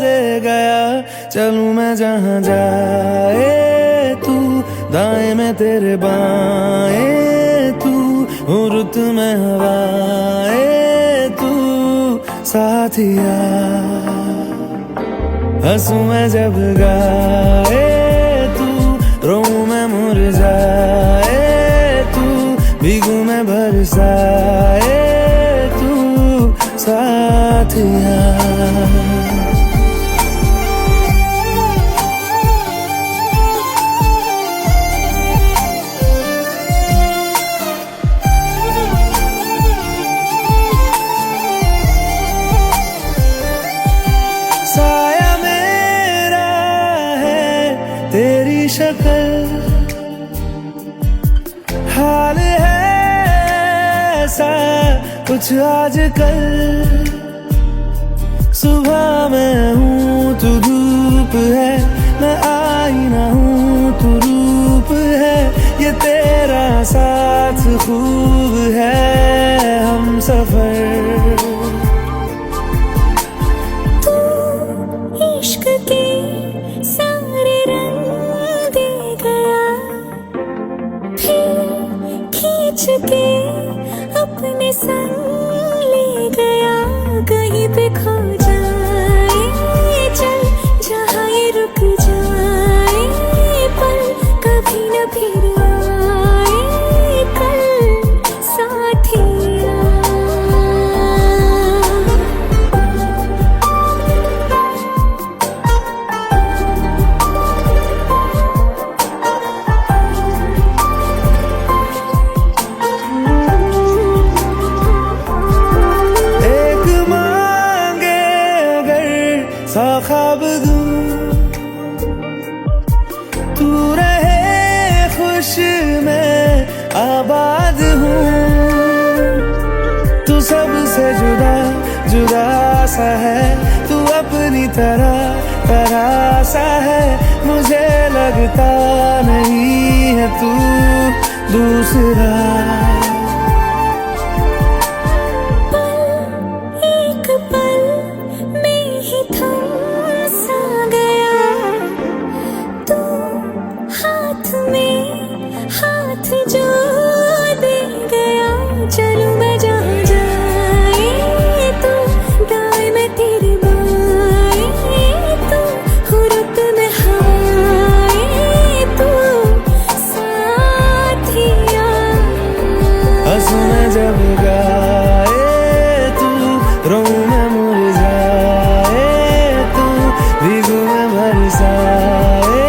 दे गया। चलूं मैं जहां जाए तू, दाएं में तेरे बाएं तू, हूँ रुत में हवाएं तू साथिया। हंसूं मैं जब गाए तू, रोऊं मैं मुरझाए तू, भीगूं मैं बरसाए तू साथिया। साया मेरा है तेरी शक्ल, हाल है ऐसा कुछ आजकल। सुबह मैं हूँ तू धूप है, मैं आईना हूँ तू रूप है। ये तेरा साथ खूब है हम सफर। इश्क के सारे रंग दे गया, फिर खींच के अपने संग ले गया। कहीं पे खो जाए चल, जहाँ ये रुक जाए पल, कभी न फिर आए कल साथिया। सा ख्वाब दूं, तू रहे खुश मैं आबाद हूँ। तू सबसे जुदा जुदा सा है, तू अपनी तरह तरह सा है। मुझे लगता नहीं है तू दूसरा। जब गाए तू, रोऊं मैं मुरझाए तू, भीगू मैं बरसाए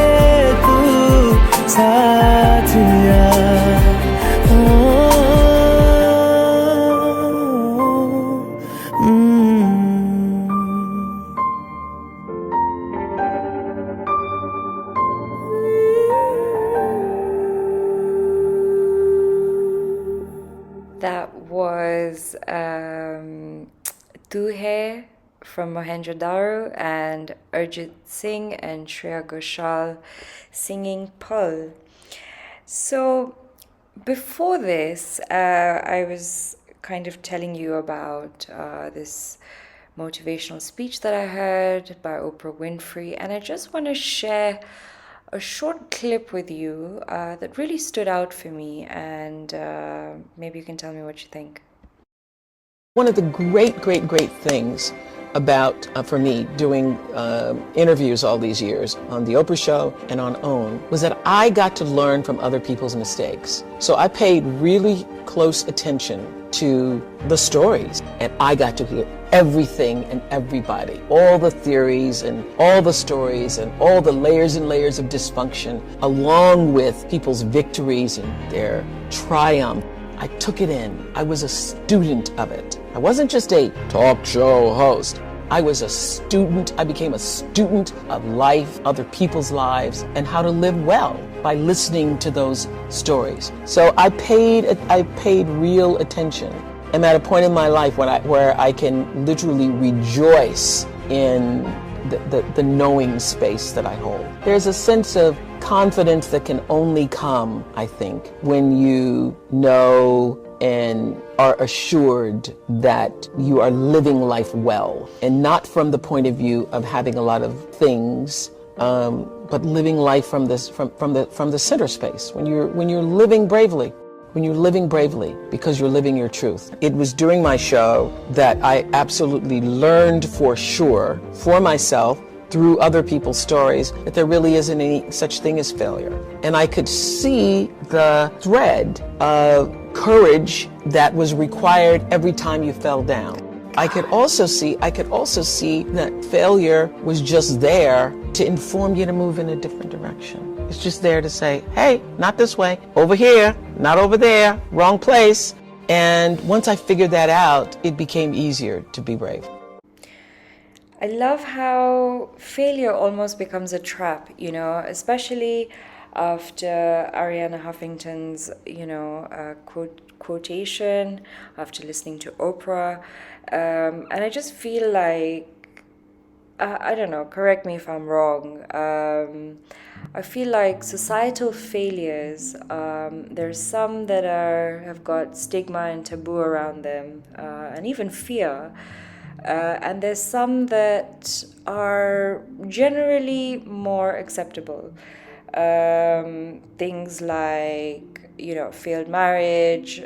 तू, साथिया That was Tu Hai from Mohenjo-Daro and Arjit Singh and Shreya Ghoshal singing Pul. So before this, I was kind of telling you about this motivational speech that I heard by Oprah Winfrey, and I just want to share a short clip with you that really stood out for me, and maybe you can tell me what you think. One of the great things about, for me, doing interviews all these years on The Oprah Show and on OWN was that I got to learn from other people's mistakes. So I paid really close attention to the stories, and I got to hear everything and everybody, all the theories and all the stories and all the layers and layers of dysfunction, along with people's victories and their triumph. I took it in. I was a student of it. I wasn't just a talk show host. I was a student. I became a student of life, other people's lives, and how to live well by listening to those stories. So I paid real attention. I'm at a point in my life where I can literally rejoice in the knowing space that I hold. There's a sense of confidence that can only come, I think, when you know and are assured that you are living life well, and not from the point of view of having a lot of things, but living life from the center space. When you're living bravely. When you're living bravely because you're living your truth. It was during my show that I absolutely learned for sure, for myself, through other people's stories, that there really isn't any such thing as failure. And I could see the thread of courage that was required every time you fell down. I could also see that failure was just there to inform you to move in a different direction. It's just there to say, hey, not this way, over here, not over there, wrong place. And once I figured that out, it became easier to be brave. I love how failure almost becomes a trap, especially after Arianna Huffington's, quotation, after listening to Oprah. And I just feel like, I don't know, correct me if I'm wrong, I feel like societal failures, there's some that have got stigma and taboo around them, and even fear. And there's some that are generally more acceptable. Things like, failed marriage,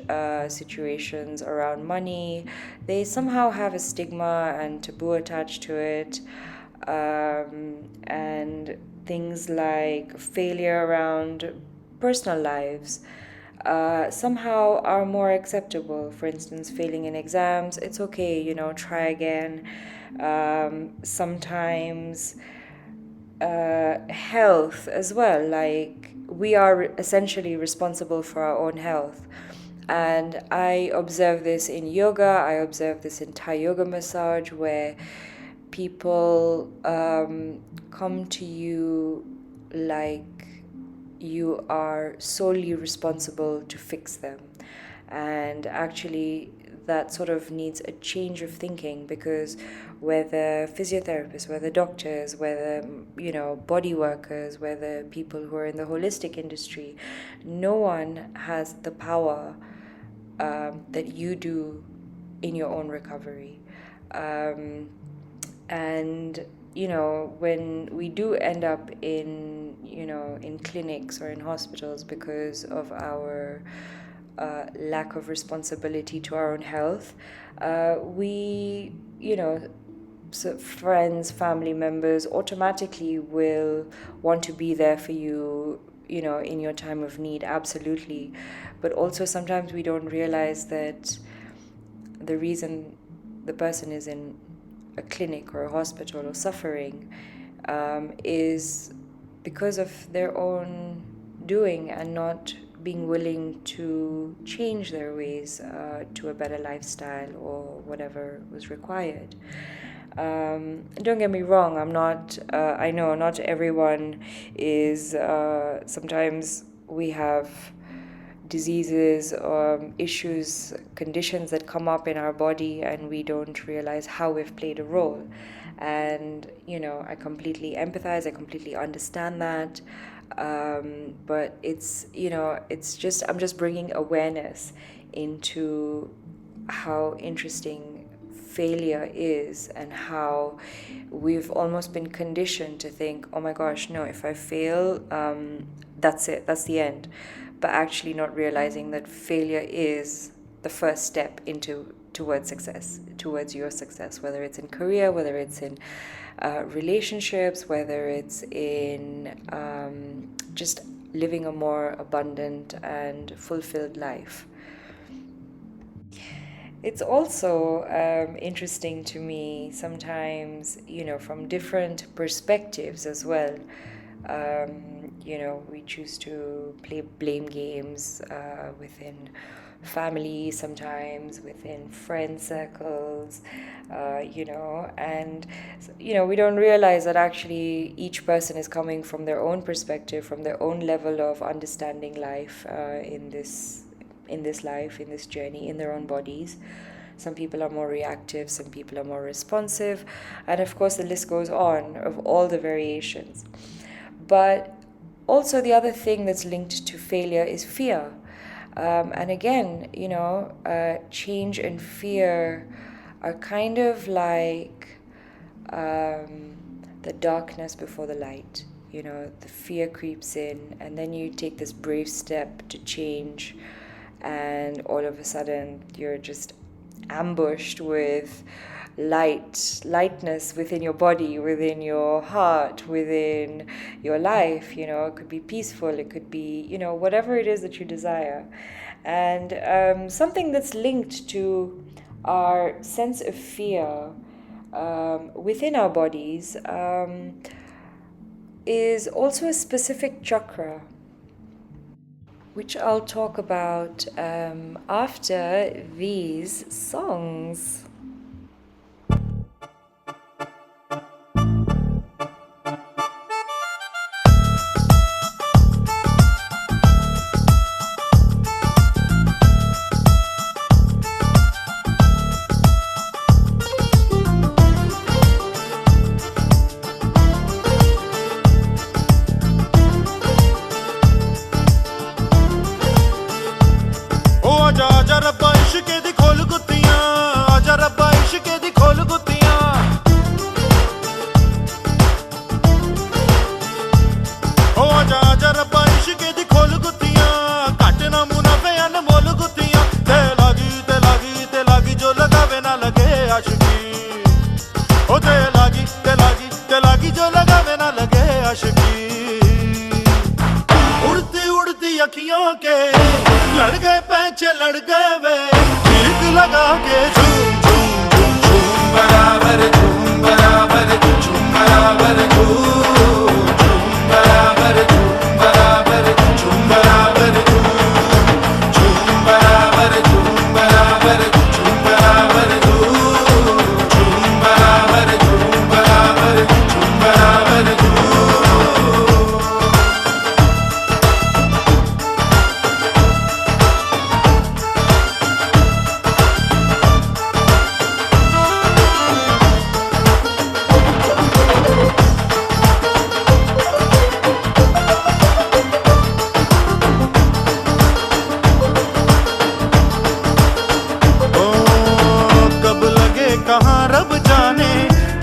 situations around money, they somehow have a stigma and taboo attached to it. And things like failure around personal lives somehow are more acceptable. For instance, failing in exams, it's okay, try again. Sometimes health as well, like we are essentially responsible for our own health. And I observe this in yoga, I observe this in Thai yoga massage, where people come to you like you are solely responsible to fix them. And actually that sort of needs a change of thinking, because whether physiotherapists, whether doctors, whether body workers, whether people who are in the holistic industry, no one has the power that you do in your own recovery. And when we do end up in clinics or in hospitals because of our lack of responsibility to our own health, we, so friends, family members automatically will want to be there for you, in your time of need, absolutely. But also sometimes we don't realize that the reason the person is in a clinic or a hospital or suffering is because of their own doing and not being willing to change their ways to a better lifestyle or whatever was required. Don't get me wrong, I know not everyone is, sometimes we have diseases, issues, conditions that come up in our body and we don't realize how we've played a role. And, I completely empathize, I completely understand that. But I'm just bringing awareness into how interesting failure is and how we've almost been conditioned to think, oh my gosh, no, if I fail, that's it, that's the end. But actually not realizing that failure is the first step towards success, towards your success, whether it's in career, whether it's in relationships, whether it's in just living a more abundant and fulfilled life. It's also interesting to me sometimes, from different perspectives as well. We choose to play blame games within family, sometimes within friend circles, and we don't realize that actually each person is coming from their own perspective, from their own level of understanding life in this life, in this journey, in their own bodies. Some people are more reactive, some people are more responsive, and of course the list goes on of all the variations. But also the other thing that's linked to failure is fear. And again, change and fear are kind of like the darkness before the light. The fear creeps in, and then you take this brave step to change, and all of a sudden you're just ambushed with lightness within your body, within your heart, within your life. It could be peaceful, it could be, whatever it is that you desire. And something that's linked to our sense of fear within our bodies is also a specific chakra, which I'll talk about after these songs.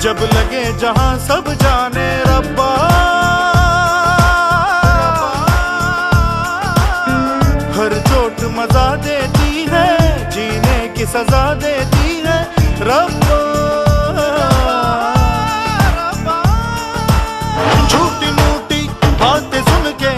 जब लगे जहां सब जाने रब्बा हर चोट मजा देती है जीने की सजा देती है रब्बा झूठी मूठी बातें सुन के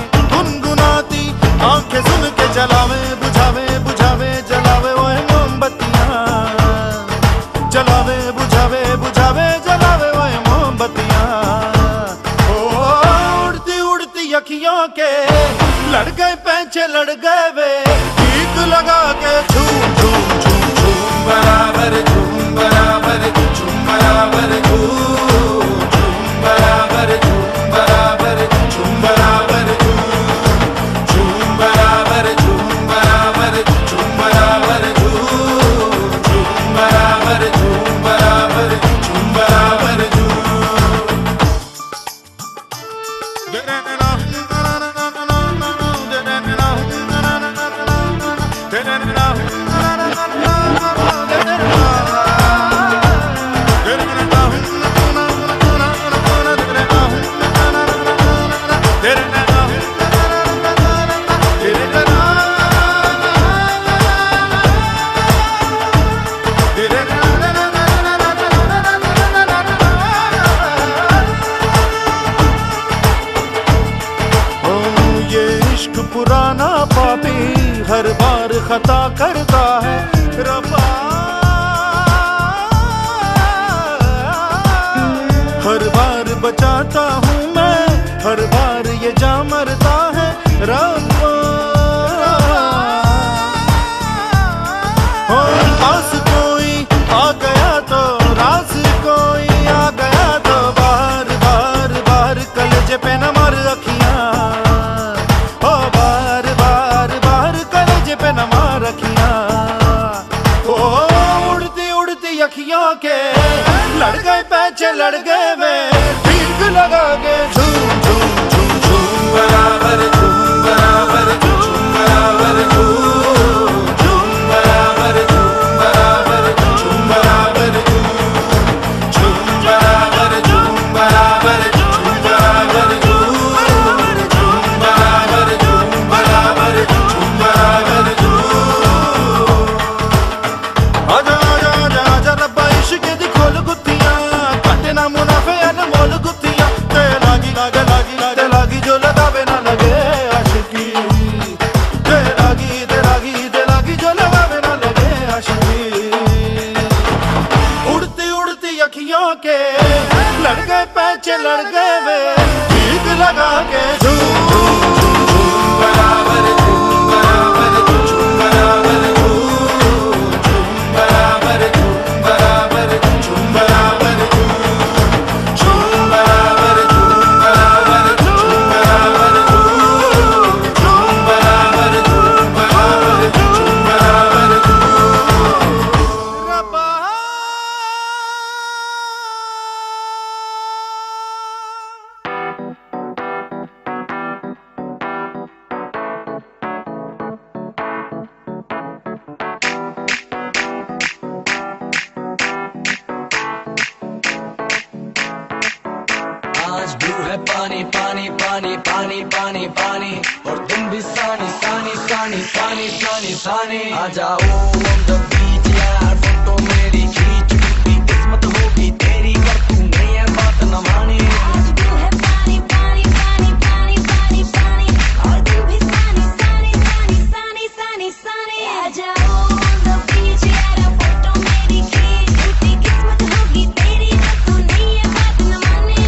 हर बार खता करता है रब्बा, हर बार बचाता हूँ मैं, हर बार ये जा मरता है रब्बा। पास कोई आ गया तो रास कोई आ गया तो बार बार बार कलेजे पे न मर अखियाँ, अखियों के लड़ गए पैचे लड़ गए वे भीख लगा के झूम झूम झूम झूम बराबर झूम बराबर झूम बराबर झूम बराबर झूम बराबर झूम बराबर झूम बराबर झूम बराबर झूम बराबर झूम बराबर झूम बराबर झूम बराबर खोल गुत्तियां काटे ना मुनाफे अनमोल गुत्तियां ते लागी लागे लागी लागे लागी जो लगावे ना लगे आशिकी, ते लागी जो लगावे ना लगे आशिकी। उड़ती उड़ती अखियों के लड़ गए पैचे लड़ गए वे भीख लगा के झूम झूम बराबर झूम बराबर झूम बराबर झूम बराबर झूम बराबर झूम बराबर झूम बराबर झूम बराबर झूम बराबर झूम बराबर झूम बराबर झूम बराबर रब्बा। आज ब्लू है पानी पानी पानी पानी पानी पानी और तुम भी सानी सानी सानी सानी सानी सानी आ जाओ on the beach यार फोटो मेरी खींच टूटी किस्मत होगी तेरी कर तू नहीं है बात न मानी। आज ब्लू है पानी पानी पानी पानी पानी पानी और तुम भी सानी सानी सानी सानी सानी सानी आ जाओ on the beach यार फोटो मेरी खींच टूटी किस्मत होगी तेरी कर तू नहीं है बात न मानी।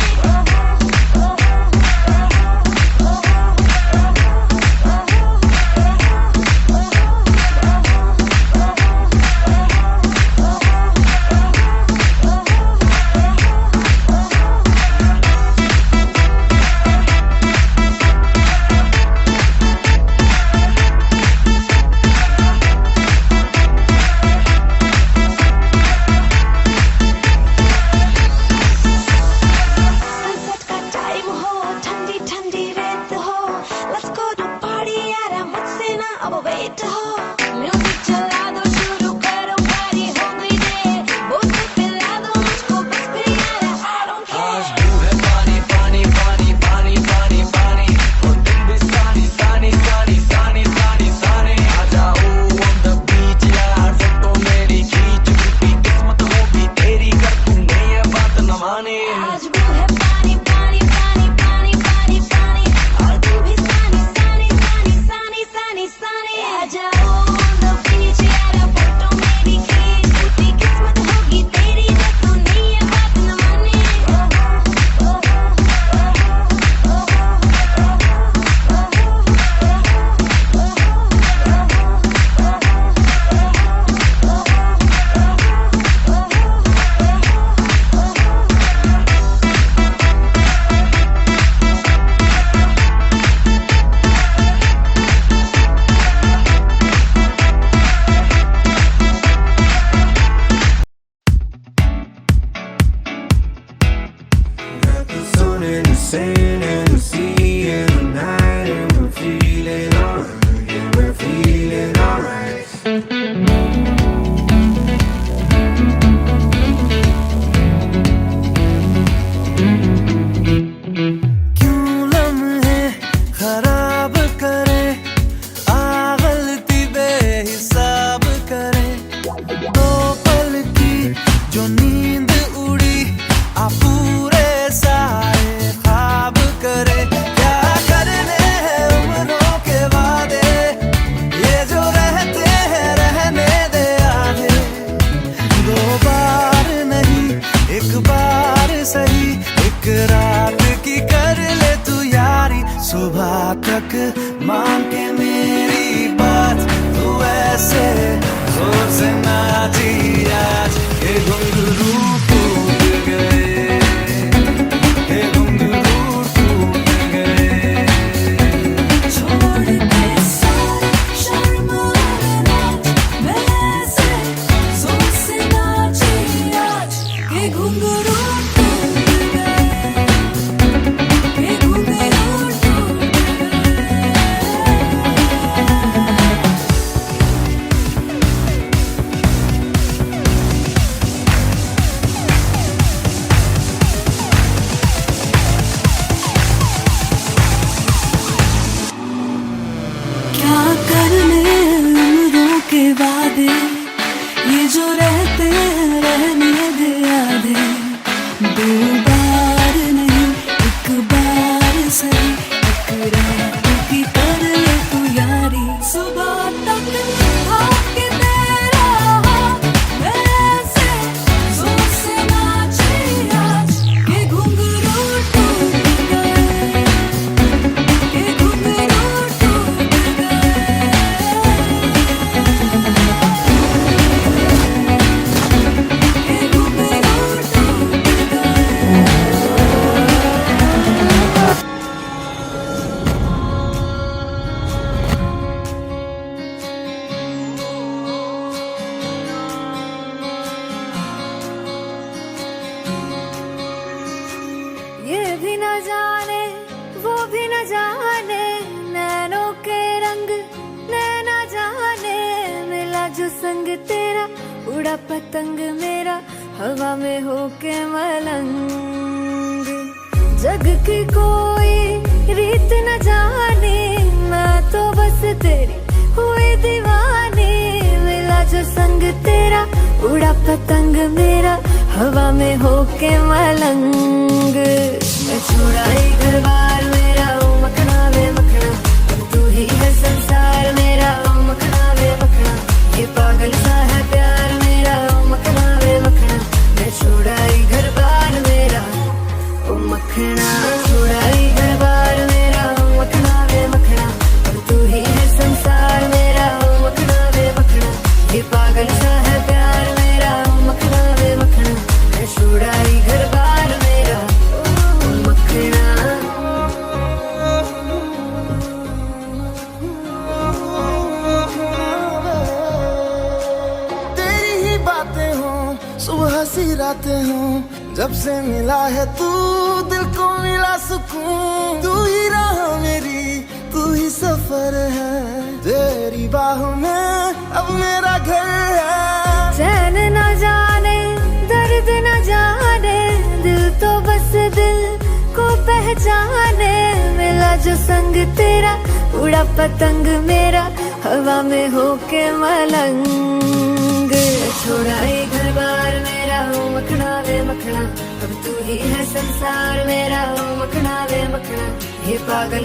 पागल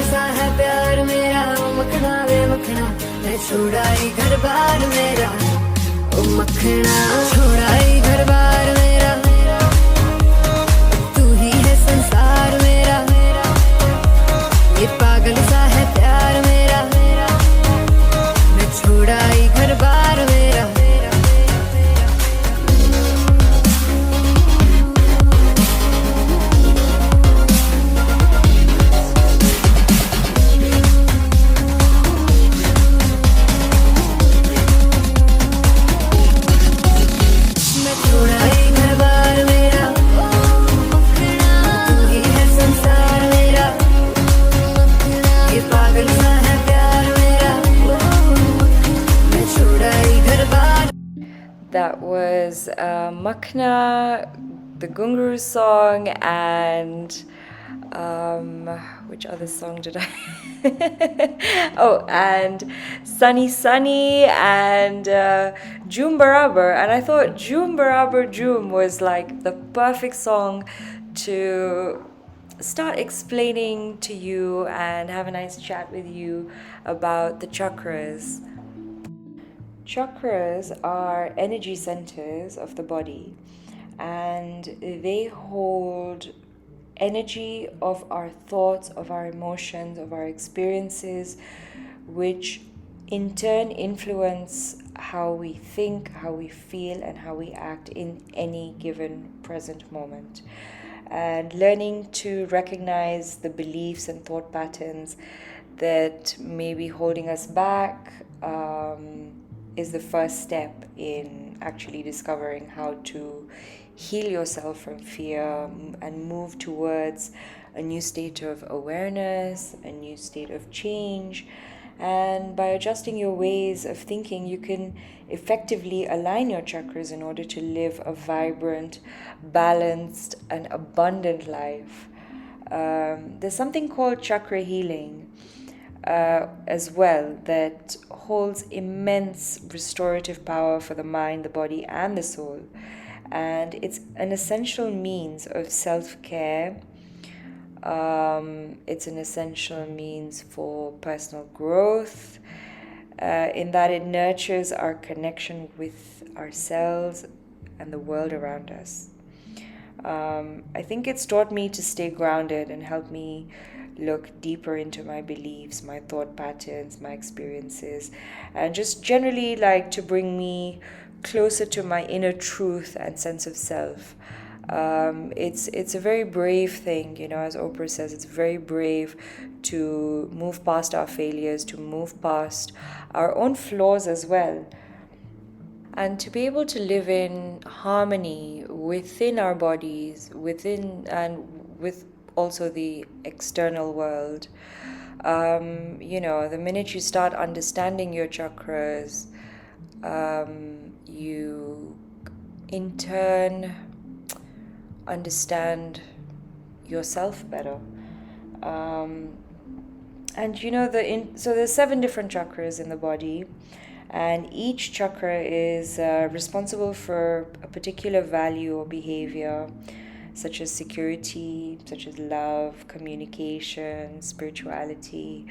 सा है प्यार मेरा, मैं छोड़ा ही That was Makna, the Gunguru song, and which other song did I? Oh, and Sunny Sunny and Joom Barabar. And I thought Joom Barabar Joom was like the perfect song to start explaining to you and have a nice chat with you about the chakras. Chakras are energy centers of the body, and they hold energy of our thoughts, of our emotions, of our experiences, which in turn influence how we think, how we feel, and how we act in any given present moment. And learning to recognize the beliefs and thought patterns that may be holding us back is the first step in actually discovering how to heal yourself from fear and move towards a new state of awareness, a new state of change. And by adjusting your ways of thinking, you can effectively align your chakras in order to live a vibrant, balanced, and abundant life. There's something called chakra healing as well that holds immense restorative power for the mind, the body, and the soul. And it's an essential means of self-care. It's an essential means for personal growth, in that it nurtures our connection with ourselves and the world around us. I think it's taught me to stay grounded and help me look deeper into my beliefs, my thought patterns, my experiences, and just generally like to bring me closer to my inner truth and sense of self. It's a very brave thing, as Oprah says, it's very brave to move past our failures, to move past our own flaws as well, and to be able to live in harmony within our bodies, within and with also the external world. The minute you start understanding your chakras, you in turn understand yourself better. So there's 7 different chakras in the body, and each chakra is responsible for a particular value or behavior, such as security, such as love, communication, spirituality.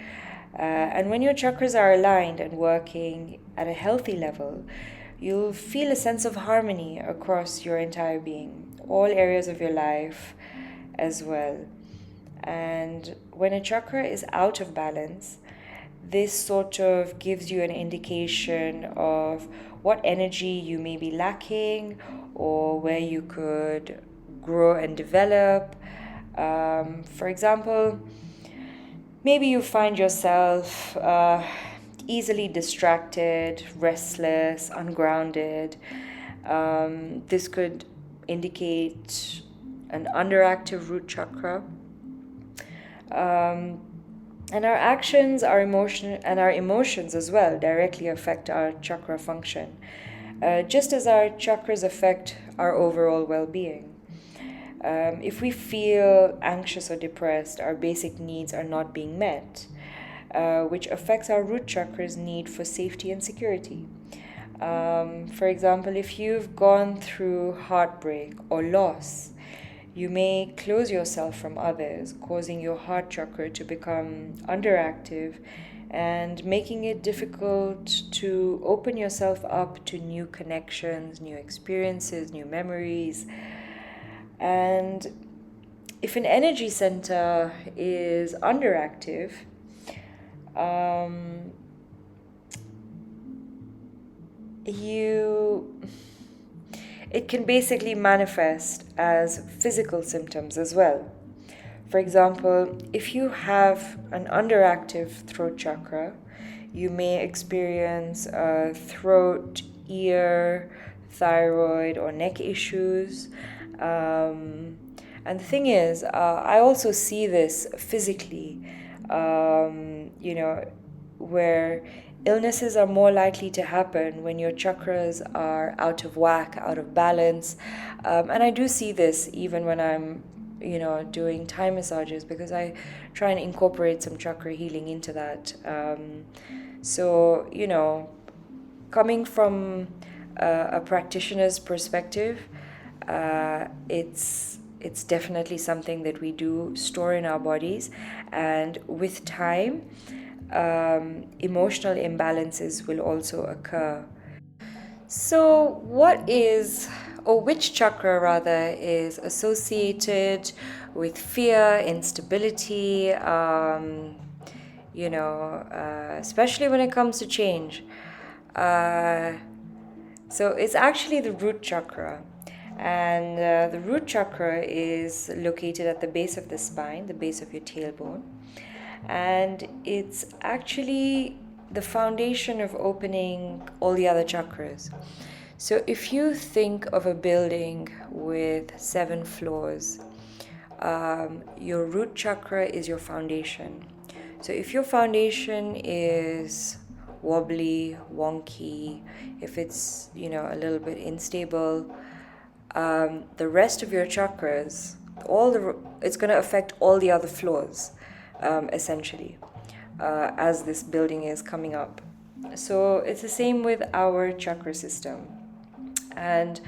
And when your chakras are aligned and working at a healthy level, you'll feel a sense of harmony across your entire being, all areas of your life as well. And when a chakra is out of balance, this sort of gives you an indication of what energy you may be lacking or where you could grow and develop. For example, maybe you find yourself easily distracted, restless, ungrounded. This could indicate an underactive root chakra. And our actions, our emotions as well directly affect our chakra function, just as our chakras affect our overall well-being. If we feel anxious or depressed, our basic needs are not being met, which affects our root chakra's need for safety and security. For example, if you've gone through heartbreak or loss, you may close yourself from others, causing your heart chakra to become underactive and making it difficult to open yourself up to new connections, new experiences, new memories. And if an energy center is underactive, it can basically manifest as physical symptoms as well. For example, if you have an underactive throat chakra, you may experience throat, ear, thyroid, or neck issues. And the thing is, I also see this physically, where illnesses are more likely to happen when your chakras are out of whack, out of balance. And I do see this even when I'm, doing Thai massages, because I try and incorporate some chakra healing into that. So, coming from a practitioner's perspective, it's definitely something that we do store in our bodies, and with time, emotional imbalances will also occur. So which chakra rather is associated with fear, instability, especially when it comes to change? So it's actually the root chakra. And the root chakra is located at the base of the spine, the base of your tailbone. And it's actually the foundation of opening all the other chakras. So if you think of a building with 7 floors, your root chakra is your foundation. So if your foundation is wobbly, wonky, if it's, a little bit unstable, the rest of your chakras, it's going to affect all the other floors, essentially, as this building is coming up. So it's the same with our chakra system. And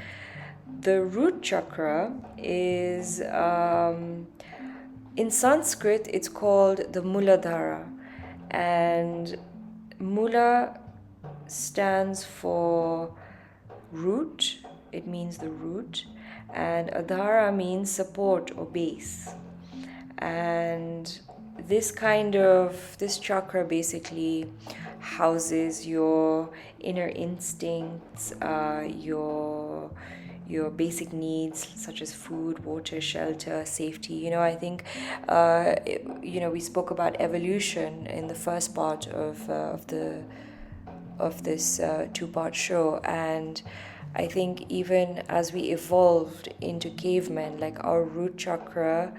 the root chakra is, in Sanskrit, it's called the Muladhara. And Mula stands for root. It means the root, and Adhara means support or base. And this chakra basically houses your inner instincts, your basic needs such as food, water, shelter, safety. I think we spoke about evolution in the first part of this 2-part show, and I think even as we evolved into cavemen, like our root chakra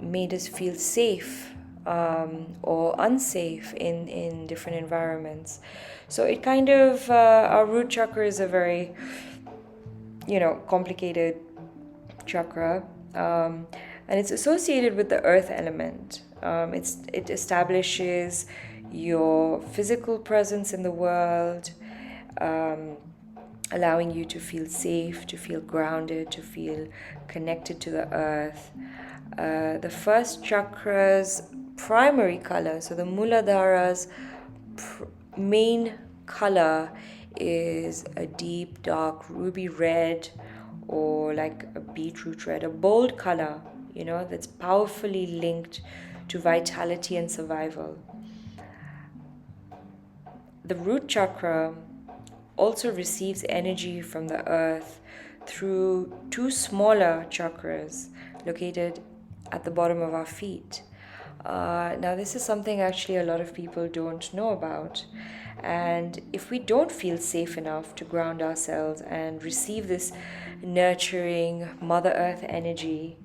made us feel safe or unsafe in different environments. So it kind of, our root chakra is a very, complicated chakra, and it's associated with the earth element. It establishes your physical presence in the world, allowing you to feel safe, to feel grounded, to feel connected to the earth. The first chakra's primary color, so the Muladhara's main color, is a deep, dark ruby red, or like a beetroot red, a bold color, that's powerfully linked to vitality and survival. The root chakra also receives energy from the earth through 2 smaller chakras located at the bottom of our feet. Now this is something actually a lot of people don't know about, and if we don't feel safe enough to ground ourselves and receive this nurturing Mother Earth energy,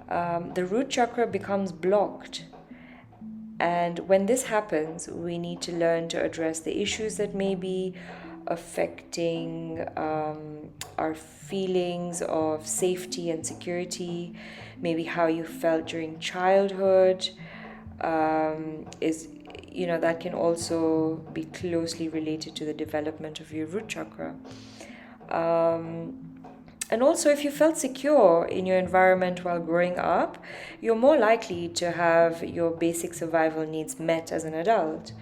the root chakra becomes blocked. And when this happens, we need to learn to address the issues that may be affecting our feelings of safety and security, maybe how you felt during childhood, that can also be closely related to the development of your root chakra. And also, if you felt secure in your environment while growing up, you're more likely to have your basic survival needs met as an adult.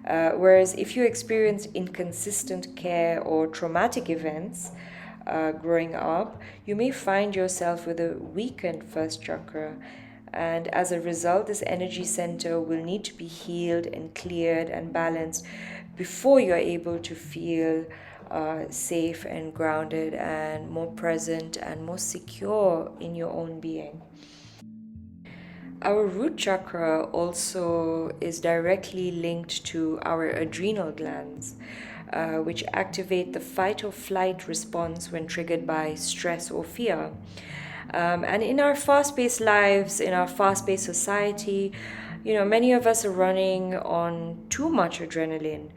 Whereas if you experienced inconsistent care or traumatic events growing up, you may find yourself with a weakened first chakra. And as a result, this energy center will need to be healed and cleared and balanced before you're able to feel safe and grounded and more present and more secure in your own being. Our root chakra also is directly linked to our adrenal glands, which activate the fight or flight response when triggered by stress or fear. And in our fast-paced lives, in our fast-paced society, many of us are running on too much adrenaline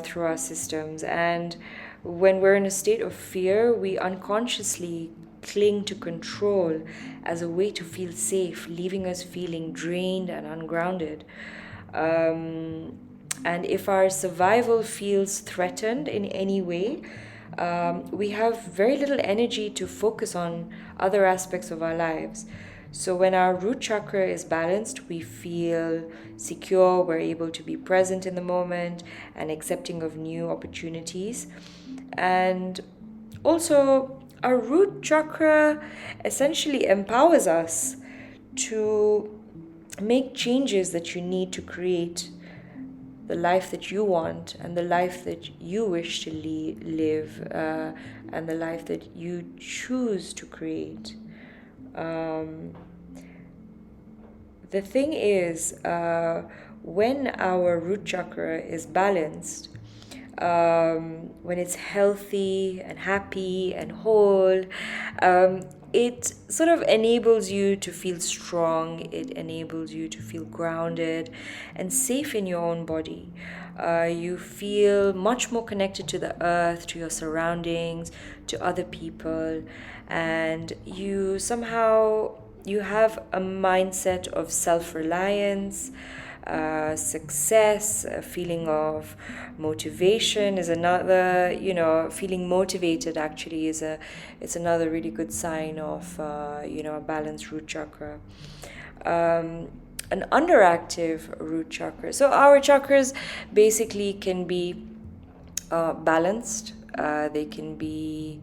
through our systems, and when we're in a state of fear, we unconsciously cling to control as a way to feel safe, leaving us feeling drained and ungrounded. And if our survival feels threatened in any way, we have very little energy to focus on other aspects of our lives. So when our root chakra is balanced, we feel secure, we're able to be present in the moment and accepting of new opportunities. And also, our root chakra essentially empowers us to make changes that you need to create the life that you want and the life that you wish to live and the life that you choose to create. The thing is, when our root chakra is balanced, when it's healthy and happy and whole, it sort of enables you to feel strong, it enables you to feel grounded and safe in your own body. You feel much more connected to the earth, to your surroundings, to other people, and you have a mindset of self-reliance, success, a feeling of motivation is another, feeling motivated actually it's another really good sign of, a balanced root chakra. An underactive root chakra. So our chakras basically can be balanced, they can be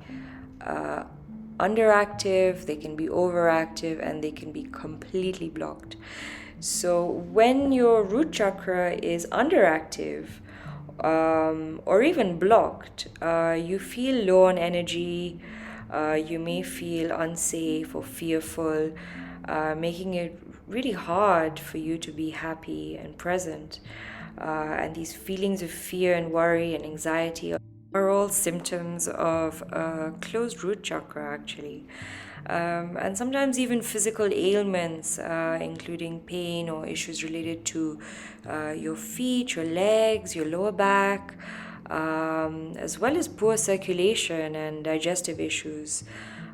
underactive, they can be overactive, and they can be completely blocked. So when your root chakra is underactive or even blocked, you feel low on energy, you may feel unsafe or fearful, making it really hard for you to be happy and present. And these feelings of fear and worry and anxiety are all symptoms of a closed root chakra actually. And sometimes even physical ailments, including pain or issues related to your feet, your legs, your lower back, as well as poor circulation and digestive issues.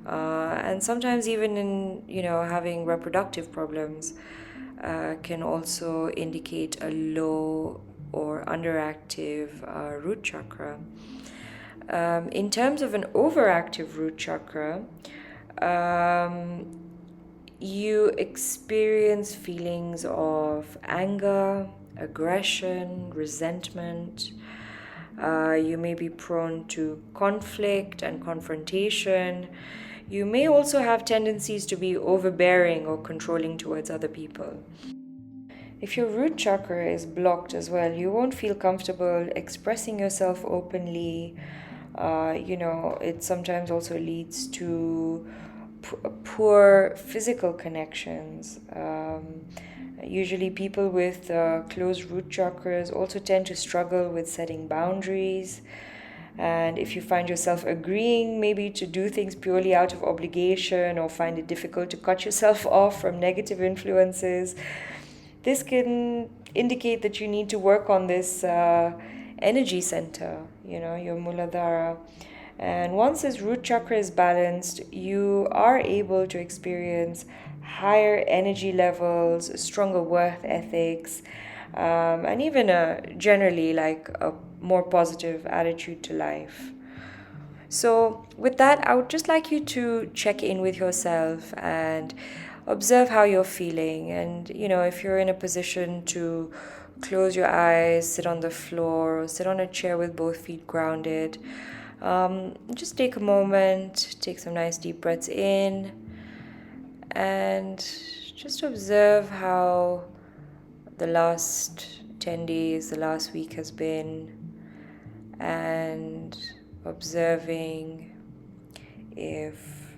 And sometimes even in, having reproductive problems can also indicate a low or underactive root chakra. In terms of an overactive root chakra, you experience feelings of anger, aggression, resentment. You may be prone to conflict and confrontation. You may also have tendencies to be overbearing or controlling towards other people. If your root chakra is blocked as well, you won't feel comfortable expressing yourself openly. It sometimes also leads to poor physical connections. Usually people with closed root chakras also tend to struggle with setting boundaries. And if you find yourself agreeing maybe to do things purely out of obligation or find it difficult to cut yourself off from negative influences, this can indicate that you need to work on this energy center, your Muladhara. And once this root chakra is balanced, you are able to experience higher energy levels, stronger worth ethics, and even generally like a more positive attitude to life. So with that, I would just like you to check in with yourself and observe how you're feeling. And, if you're in a position to close your eyes, sit on the floor, or sit on a chair with both feet grounded, just take a moment, take some nice deep breaths in, and just observe how the last 10 days, the last week has been, and observing if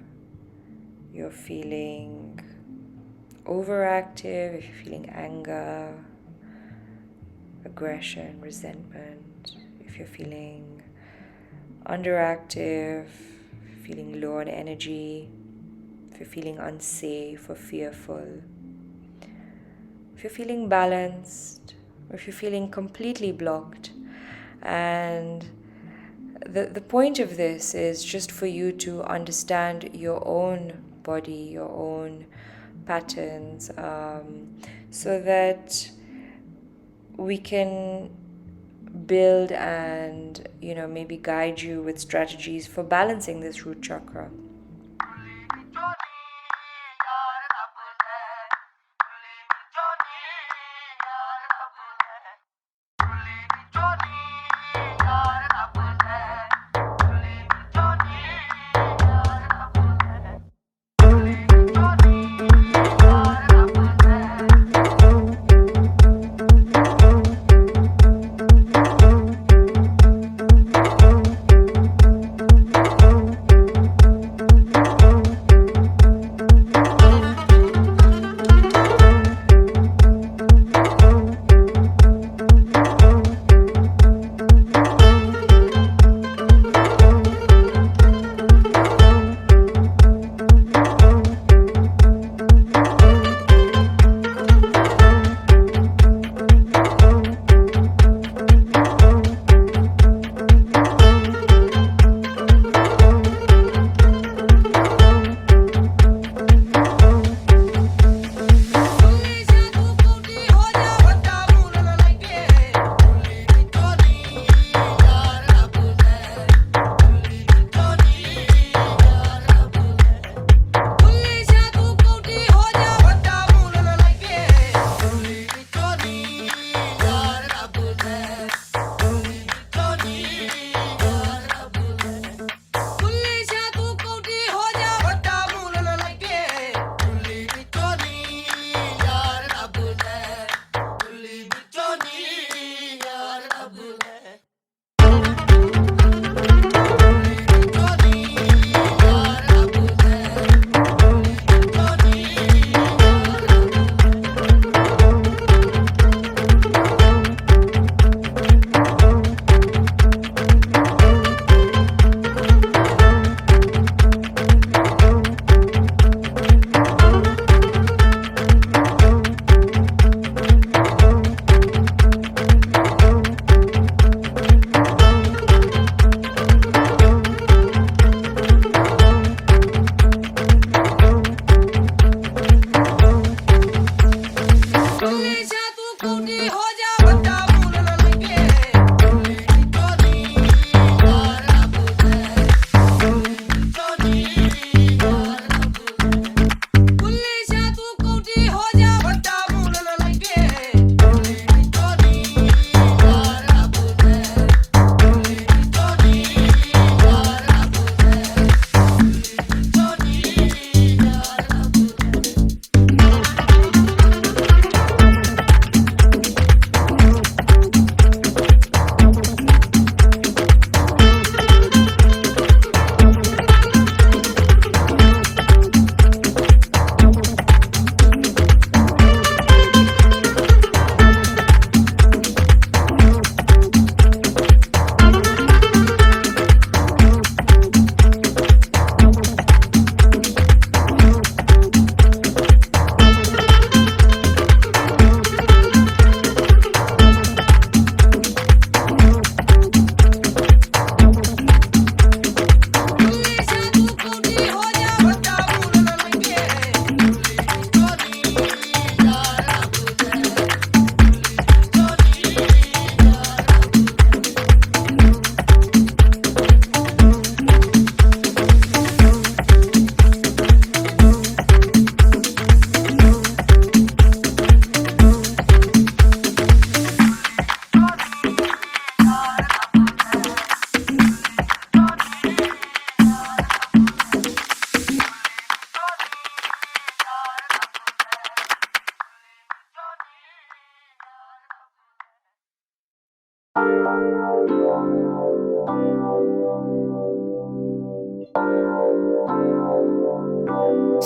you're feeling overactive, if you're feeling anger, aggression, resentment, if you're feeling underactive, feeling low on energy, if you're feeling unsafe or fearful. if you're feeling balanced, or if you're feeling completely blocked. And the point of this is just for you to understand your own body, your own patterns, so that we can build and, maybe guide you with strategies for balancing this root chakra.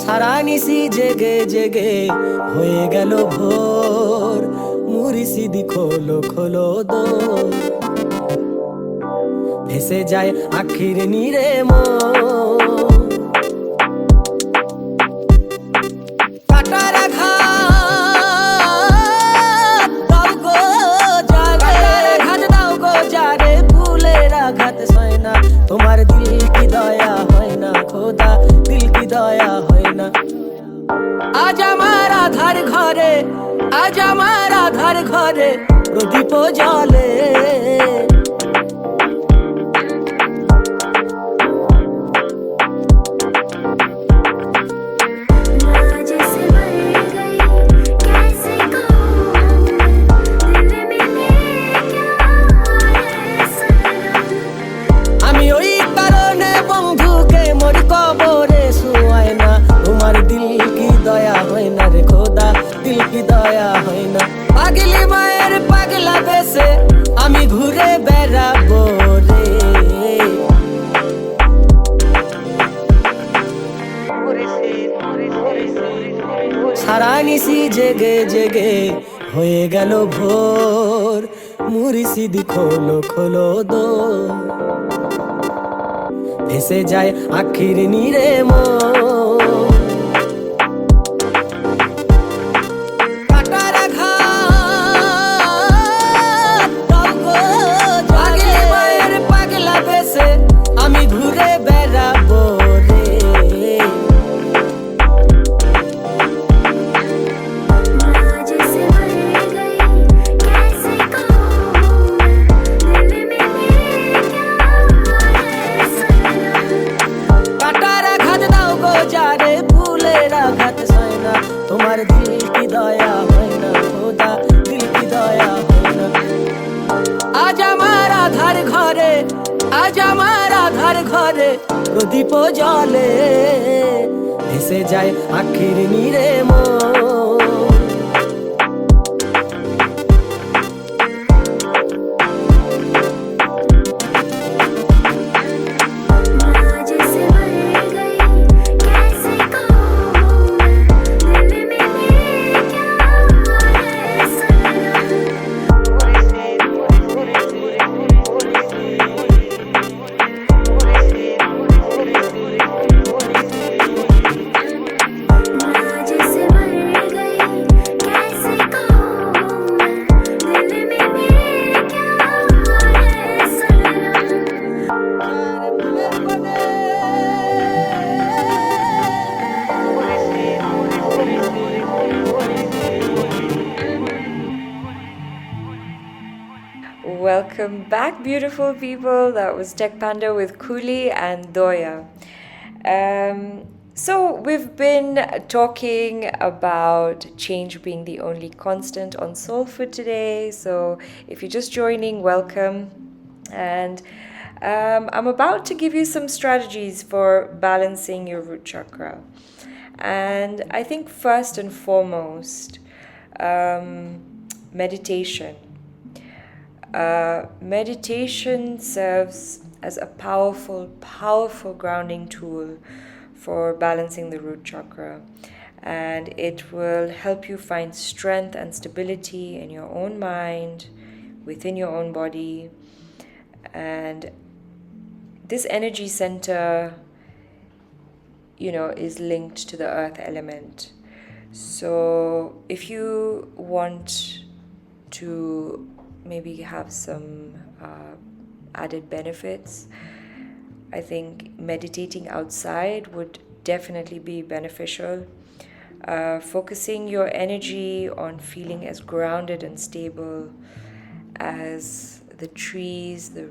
সারা নিশি জেগে জেগে হয়ে গেল ভোর মুড়ি সিদি খোলো খোলো দো ভেসে যায় আখির নীরে কাটার আঘাত দয়া হয় না আজ আমার আধার ঘরে আজ আমার আধার ঘরে প্রদীপ জ্বলে আমি ওই কারণে বন্ধুকে মোর কবরে শুয়াই না তোমার দিল কি দয়া হয় না রে খোদা দিল কি দয়া হয় না পাগলি মায়ের পাগলা বেশে আমি ঘুরে বেড়াবো রে সারা নিশি জেগে জেগে হয়ে গেল ভোর মুর্শিদ খোলো খোলো দো ভেসে যায় আখির নীরে মন কাটার আঘাত পাগলি মায়ের পাগলা বেশে আমি ঘুরে বেড়াবো রে যারে ফুলের আঘাত সয় না তোমার দিল কি দয়া হয় না খোদা দিল কি দয়া হয় না আজ আমার আধার ঘরে আজ আমার আধার ঘরে প্রদীপ জ্বলে ভেসে যায় আখির নীরে মন Welcome back, beautiful people. That was Tech Panda with Kuli and Doya. So we've been talking about change being the only constant on Soul Food today. So if you're just joining, welcome. And I'm about to give you some strategies for balancing your root chakra. And I think first and foremost, meditation. Meditation serves as a powerful grounding tool for balancing the root chakra, and it will help you find strength and stability in your own mind, within your own body. And this energy center, is linked to the earth element. So if you want to maybe have some added benefits, I think meditating outside would definitely be beneficial. Focusing your energy on feeling as grounded and stable as the trees, the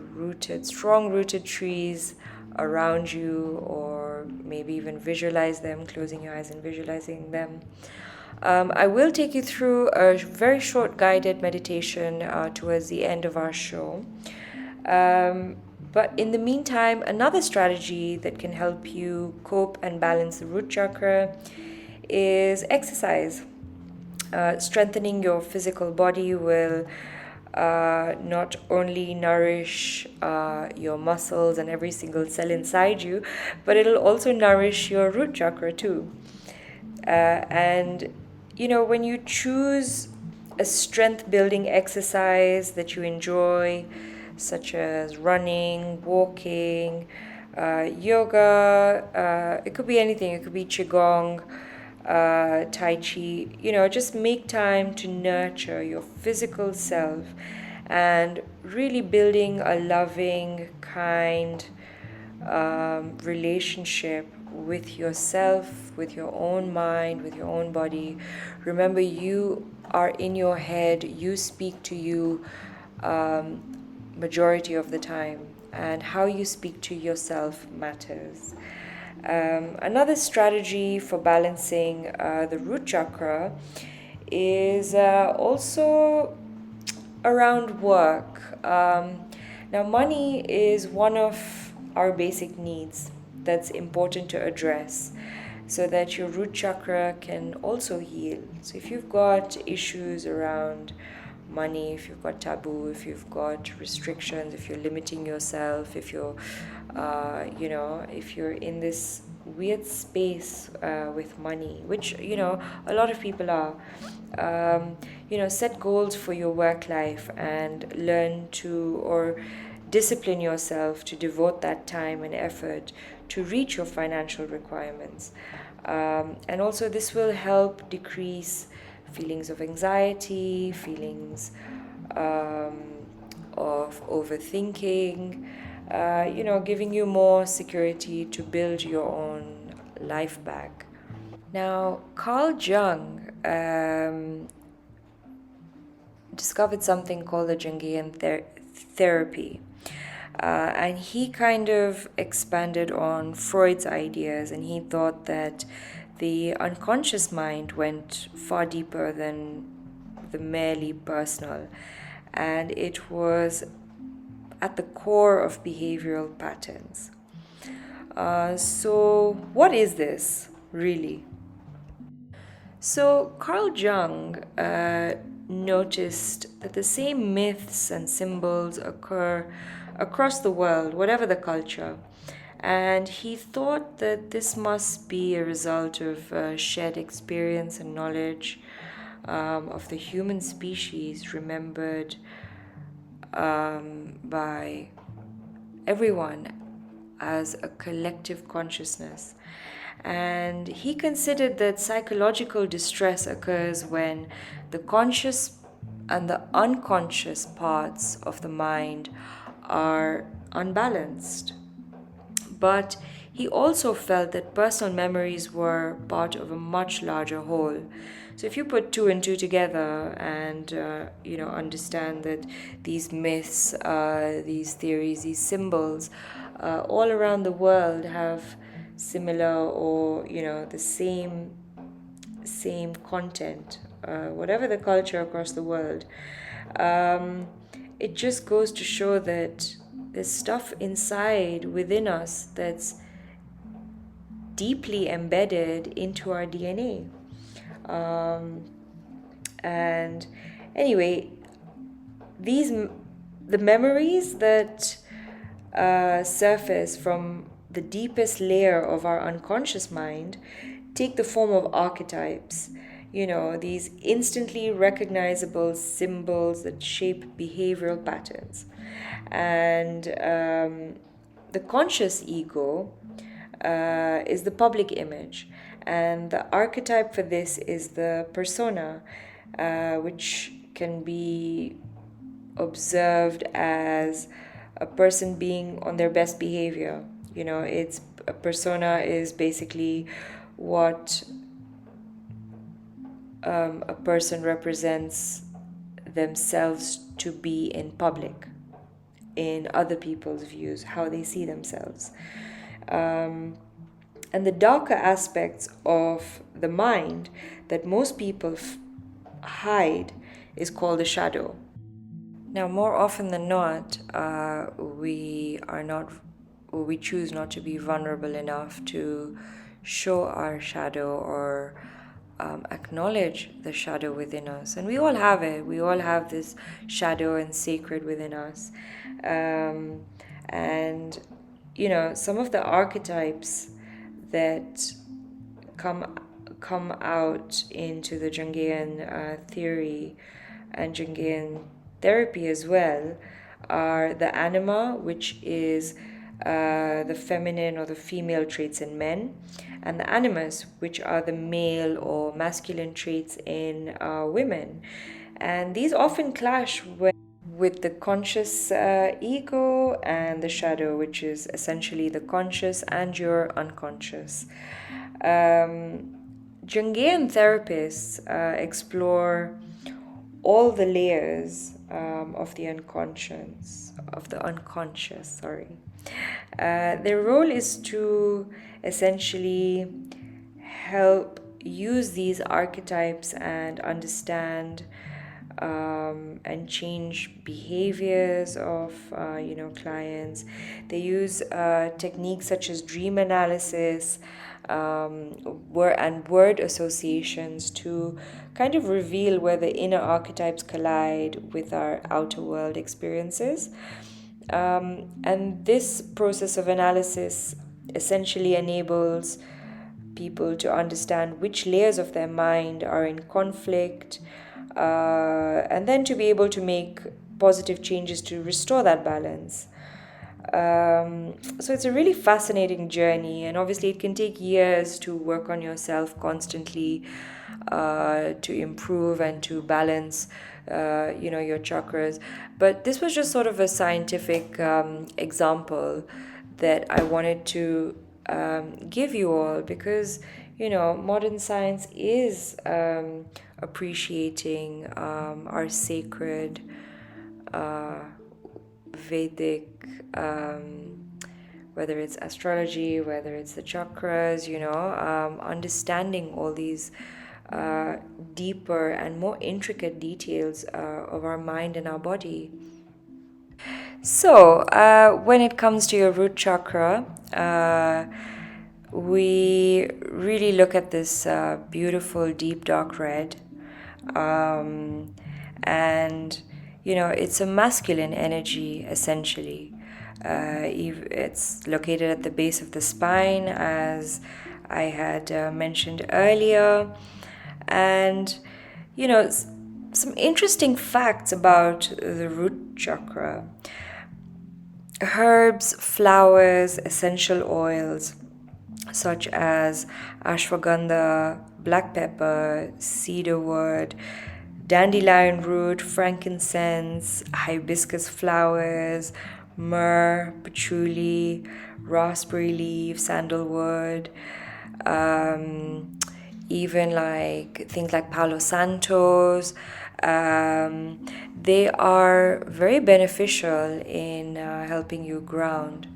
strong rooted trees around you, or maybe even visualize them, closing your eyes and visualizing them. I will take you through a very short guided meditation towards the end of our show. But in the meantime, another strategy that can help you cope and balance the root chakra is exercise. Strengthening your physical body will not only nourish your muscles and every single cell inside you, but it'll also nourish your root chakra too. And when you choose a strength building exercise that you enjoy, such as running, walking, yoga, it could be anything, it could be qigong, tai chi, just make time to nurture your physical self and really building a loving, kind, relationship with yourself, with your own mind, with your own body. Remember, you are in your head, you speak to you majority of the time, and how you speak to yourself matters. Another strategy for balancing the root chakra is also around work. Now, money is one of our basic needs that's important to address so that your root chakra can also heal. So if you've got issues around money, if you've got taboo, if you've got restrictions, if you're limiting yourself, if you're if you're in this weird space with money, which a lot of people are, set goals for your work life and learn to, or discipline yourself to devote that time and effort to reach your financial requirements. And also this will help decrease feelings of anxiety, feelings of overthinking, giving you more security to build your own life back. Now, Carl Jung discovered something called the Jungian therapy. And he kind of expanded on Freud's ideas, and he thought that the unconscious mind went far deeper than the merely personal, and it was at the core of behavioral patterns. So what is this really? So Carl Jung noticed that the same myths and symbols occur across the world, whatever the culture. And he thought that this must be a result of shared experience and knowledge of the human species, remembered by everyone as a collective consciousness. And he considered that psychological distress occurs when the conscious and the unconscious parts of the mind are unbalanced. But he also felt that personal memories were part of a much larger whole. So if you put two and two together and understand that these myths, these theories, these symbols all around the world have similar or the same content, whatever the culture across the world, it just goes to show that there's stuff inside within us that's deeply embedded into our DNA. And anyway, the memories that surface from the deepest layer of our unconscious mind take the form of archetypes, these instantly recognizable symbols that shape behavioral patterns. And the conscious ego is the public image, and the archetype for this is the persona, which can be observed as a person being on their best behavior. It's a persona is basically what a person represents themselves to be in public, in other people's views, how they see themselves. And the darker aspects of the mind that most people hide is called the shadow. Now, more often than not, we choose not to be vulnerable enough to show our shadow or acknowledge the shadow within us. And we all have it. We all have this shadow and sacred within us. And some of the archetypes that come out into the Jungian theory and Jungian therapy as well are the anima, which is the feminine or the female traits in men, and the animus, which are the male or masculine traits in women. And these often clash with the conscious ego and the shadow, which is essentially the conscious and your unconscious. Jungian therapists explore all the layers of the unconscious. Their role is to essentially help use these archetypes and understand and change behaviors of clients. They use techniques such as dream analysis and word associations to kind of reveal where the inner archetypes collide with our outer world experiences. And this process of analysis essentially enables people to understand which layers of their mind are in conflict, and then to be able to make positive changes to restore that balance. So it's a really fascinating journey, and obviously it can take years to work on yourself constantly, to improve and to balance your chakras. But this was just sort of a scientific example that I wanted to give you all, because modern science is appreciating our sacred Vedic, whether it's astrology, whether it's the chakras, understanding all these deeper and more intricate details of our mind and our body. So when it comes to your root chakra, we really look at this beautiful deep dark red, and it's a masculine energy essentially. It's located at the base of the spine, as I had mentioned earlier. And some interesting facts about the root chakra: herbs, flowers, essential oils such as ashwagandha, black pepper, cedarwood, dandelion root, frankincense, hibiscus flowers, myrrh, patchouli, raspberry leaf, sandalwood, even like things like Palo Santos. They are very beneficial in helping you ground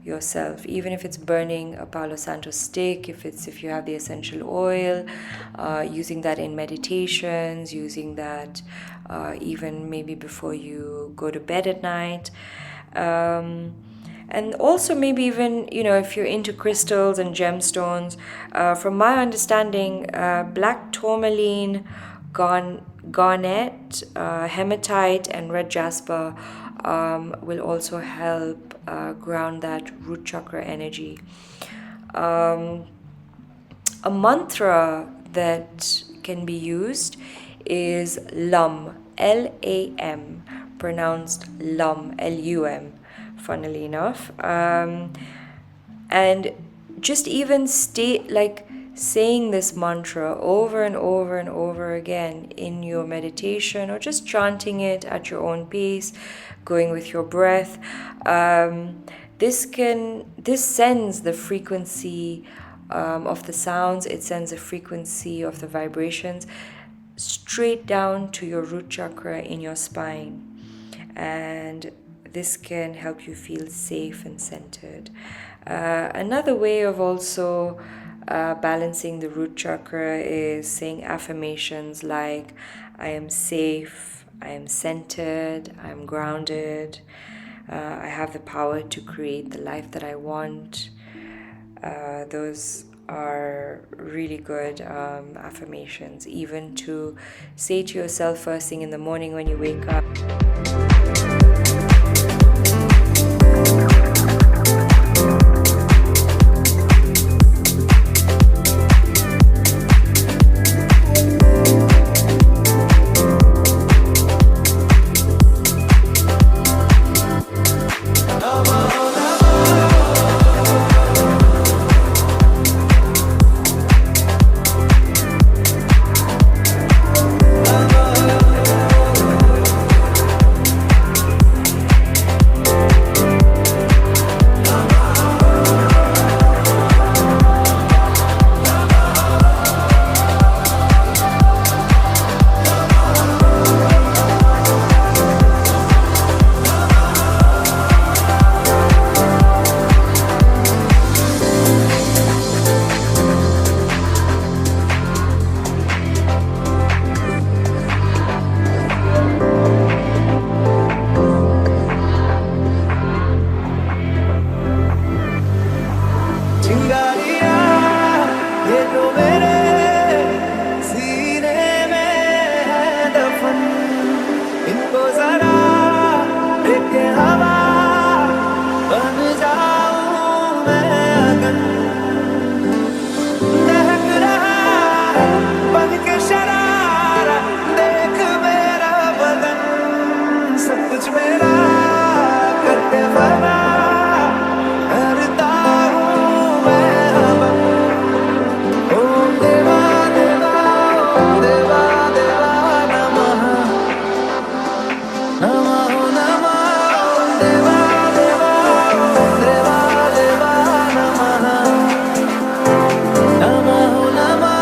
yourself, even if it's burning a Palo Santo stick, if you have the essential oil, using that in meditations, using that even maybe before you go to bed at night. And also maybe even, if you're into crystals and gemstones, from my understanding, black tourmaline, garnet, hematite, and red jasper will also help ground that root chakra energy. A mantra that can be used is LUM, L-A-M, pronounced LUM, L-U-M, funnily enough. And just even saying this mantra over and over and over again in your meditation, or just chanting it at your own pace, going with your breath, this sends the frequency of the sounds, it sends the frequency of the vibrations straight down to your root chakra in your spine, and this can help you feel safe and centered. Another way of also balancing the root chakra is saying affirmations like, I am safe, I am centered, I am grounded, I have the power to create the life that I want. Those are really good affirmations, even to say to yourself first thing in the morning when you wake up. चिंगारियां ये जो मेरे सीने में है दफन, इनको जरा देखे हवा बन जाऊं मैं अगन। दहक रहा है बन के शरारा, देख मेरा बदन, सब कुछ मेरा करते फना, करता हूँ मैं हवन। ओम देवा देवा ओम देवा देवा नमः, नमः नमः ओम देवा देवा ओम देवा देवा नमः, नमः नमः।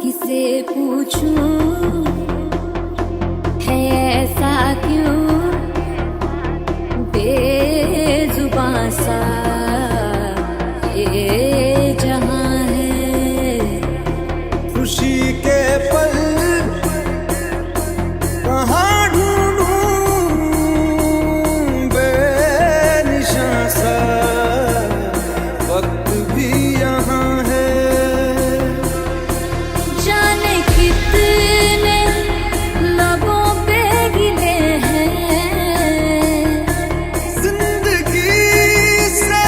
किसे पूछूं है ऐसा क्यों बेजुबां सा ये जहां है। खुशी के पल कहाँ ढूंढूं बेनिशां सा, वक्त भी यहाँ है। जाने कितने लबों पे गिले हैं, जिंदगी से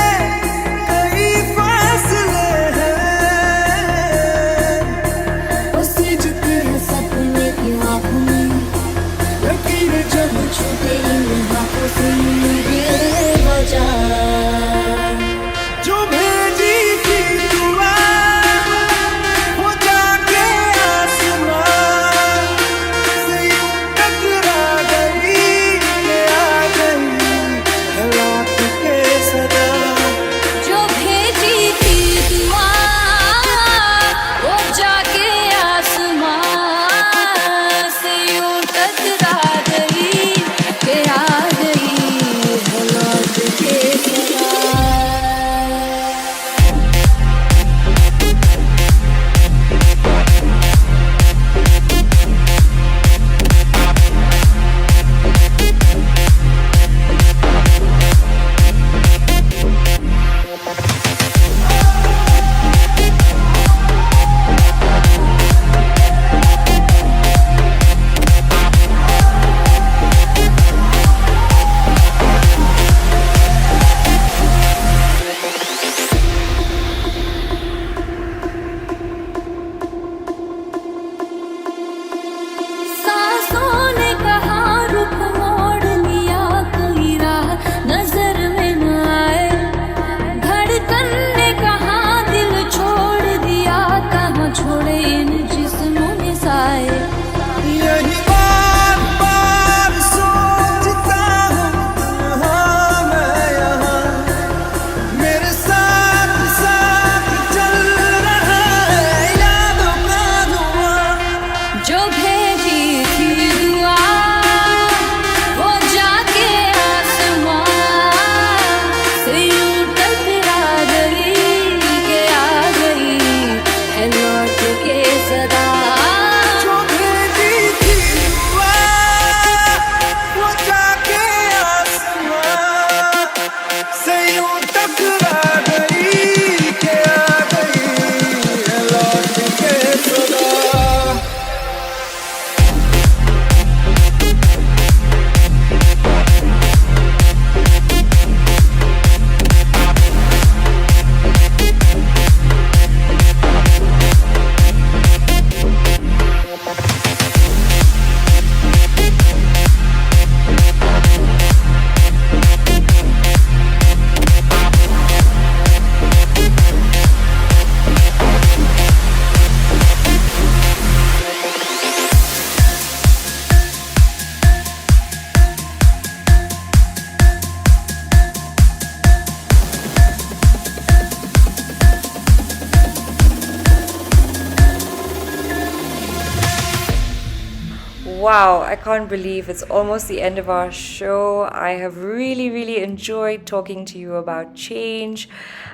Wow, I can't believe it's almost the end of our show. I have really, really enjoyed talking to you about change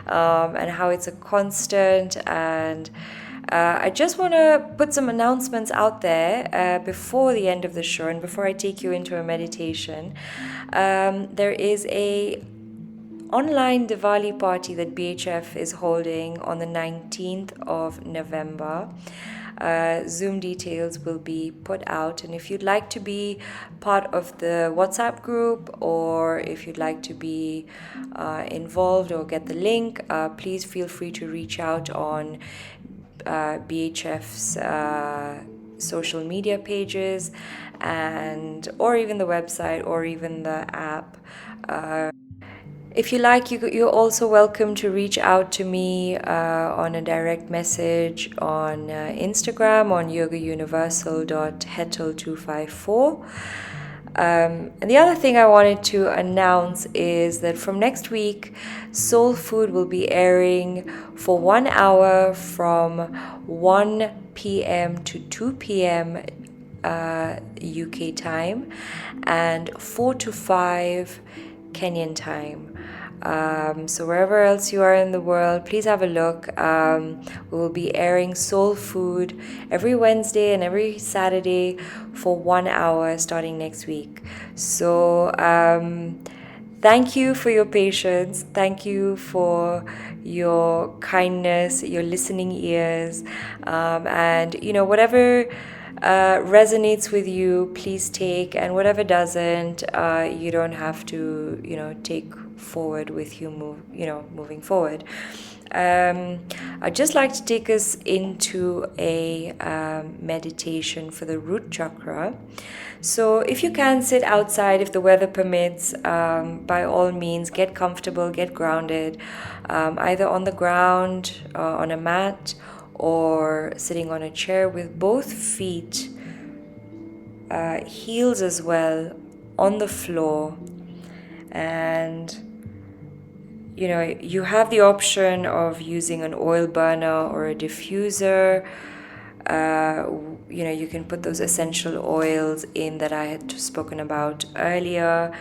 and how it's a constant. And I just want to put some announcements out there before the end of the show and before I take you into a meditation. There is a online Diwali party that BHF is holding on the 19th of November. Zoom details will be put out, and if you'd like to be part of the WhatsApp group, or if you'd like to be involved or get the link, please feel free to reach out on BHF's social media pages, or even the website, or even the app. If you like, you're also welcome to reach out to me on a direct message on Instagram on yogauniversal.hetal254. And the other thing I wanted to announce is that from next week, Soul Food will be airing for 1 hour from 1 p.m. to 2 p.m. UK time and 4 to 5 Kenyan time. So wherever else you are in the world, please have a look. We will be airing Soul Food every Wednesday and every Saturday for 1 hour starting next week. So thank you for your patience. Thank you for your kindness, your listening ears, and whatever resonates with you, please take, and whatever doesn't, you don't have to take forward with you moving forward. I'd just like to take us into a meditation for the root chakra. So if you can sit outside, if the weather permits, by all means get comfortable, get grounded, either on the ground, on a mat, or sitting on a chair with both feet, heels as well, on the floor. And you have the option of using an oil burner or a diffuser. You can put those essential oils in that I had spoken about earlier.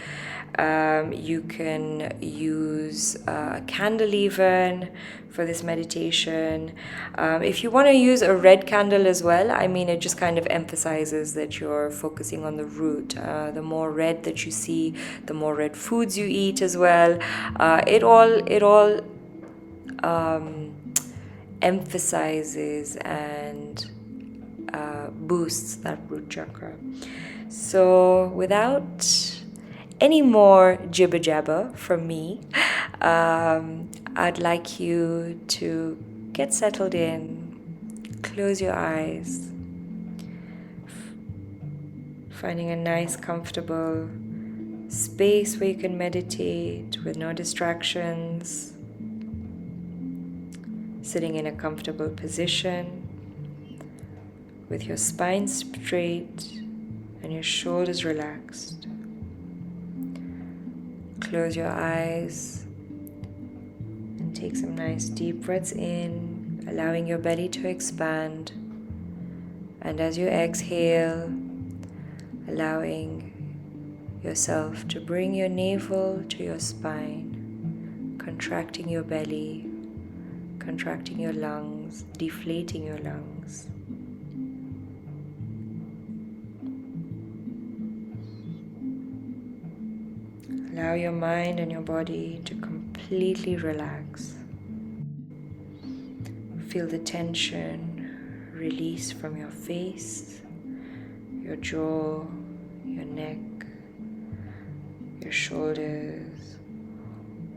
You can use a candle even for this meditation. If you want to use a red candle as well, it just kind of emphasizes that you're focusing on the root. The more red that you see, the more red foods you eat as well. It all emphasizes and boosts that root chakra. So without any more jibber jabber from me, I'd like you to get settled in, close your eyes, finding a nice comfortable space where you can meditate with no distractions, sitting in a comfortable position with your spine straight and your shoulders relaxed. Close your eyes and take some nice deep breaths in, allowing your belly to expand. And as you exhale, allowing yourself to bring your navel to your spine, contracting your belly, contracting your lungs, deflating your lungs. Allow your mind and your body to completely relax. Feel the tension release from your face, your jaw, your neck, your shoulders,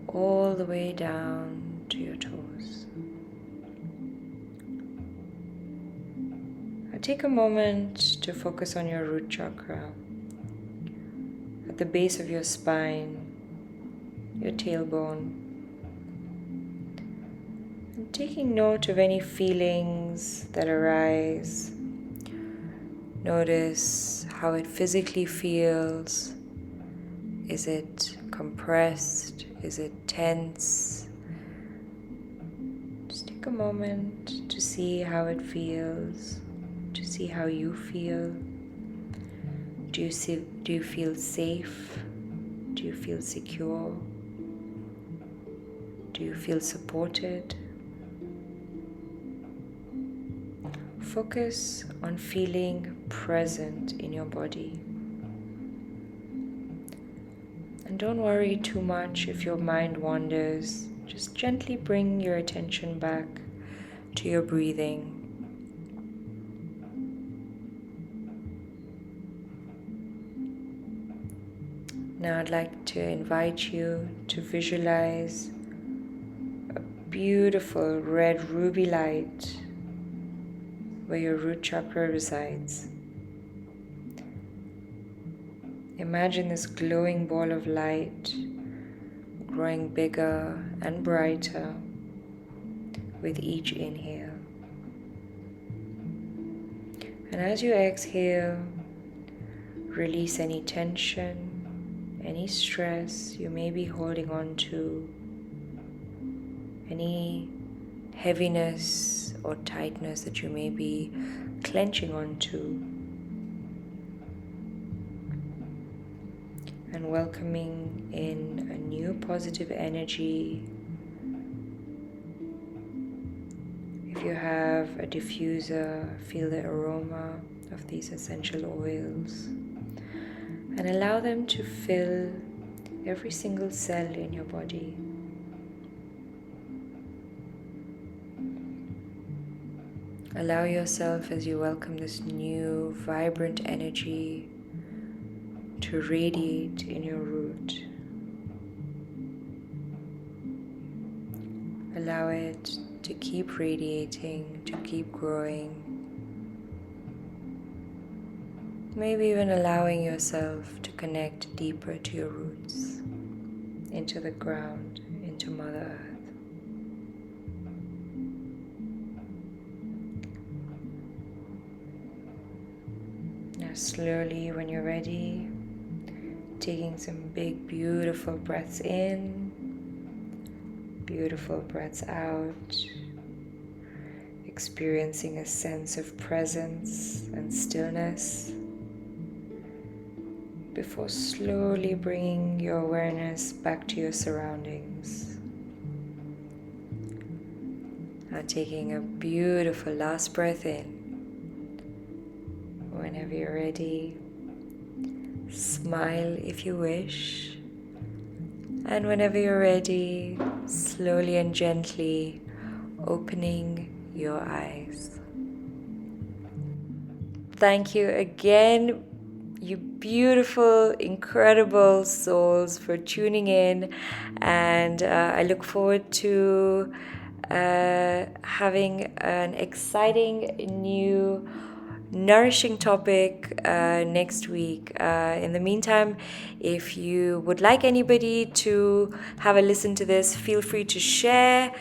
all the way down to your toes. Now take a moment to focus on your root chakra. At the base of your spine, your tailbone, and taking note of any feelings that arise. Notice how it physically feels. Is it compressed? Is it tense? Just take a moment to see how it feels, to see how you feel. Do you feel safe? Do you feel secure? Do you feel supported? Focus on feeling present in your body. And don't worry too much if your mind wanders. Just gently bring your attention back to your breathing. Now I'd like to invite you to visualize a beautiful red ruby light where your root chakra resides. Imagine this glowing ball of light growing bigger and brighter with each inhale. And as you exhale, release any tension, any stress you may be holding on to, any heaviness or tightness that you may be clenching onto, and welcoming in a new positive energy. If you have a diffuser, feel the aroma of these essential oils and allow them to fill every single cell in your body. Allow yourself, as you welcome this new vibrant energy, to radiate in your root. Allow it to keep radiating, to keep growing. Maybe even allowing yourself to connect deeper to your roots, into the ground, into Mother Earth. Now slowly, when you're ready, taking some big, beautiful breaths in, beautiful breaths out, experiencing a sense of presence and stillness, before slowly bringing your awareness back to your surroundings. Now taking a beautiful last breath in. Whenever you're ready, smile if you wish. And whenever you're ready, slowly and gently opening your eyes. Thank you again, you beautiful, incredible souls, for tuning in, and I look forward to having an exciting new nourishing topic next week. In the meantime, if you would like anybody to have a listen to this, feel free to share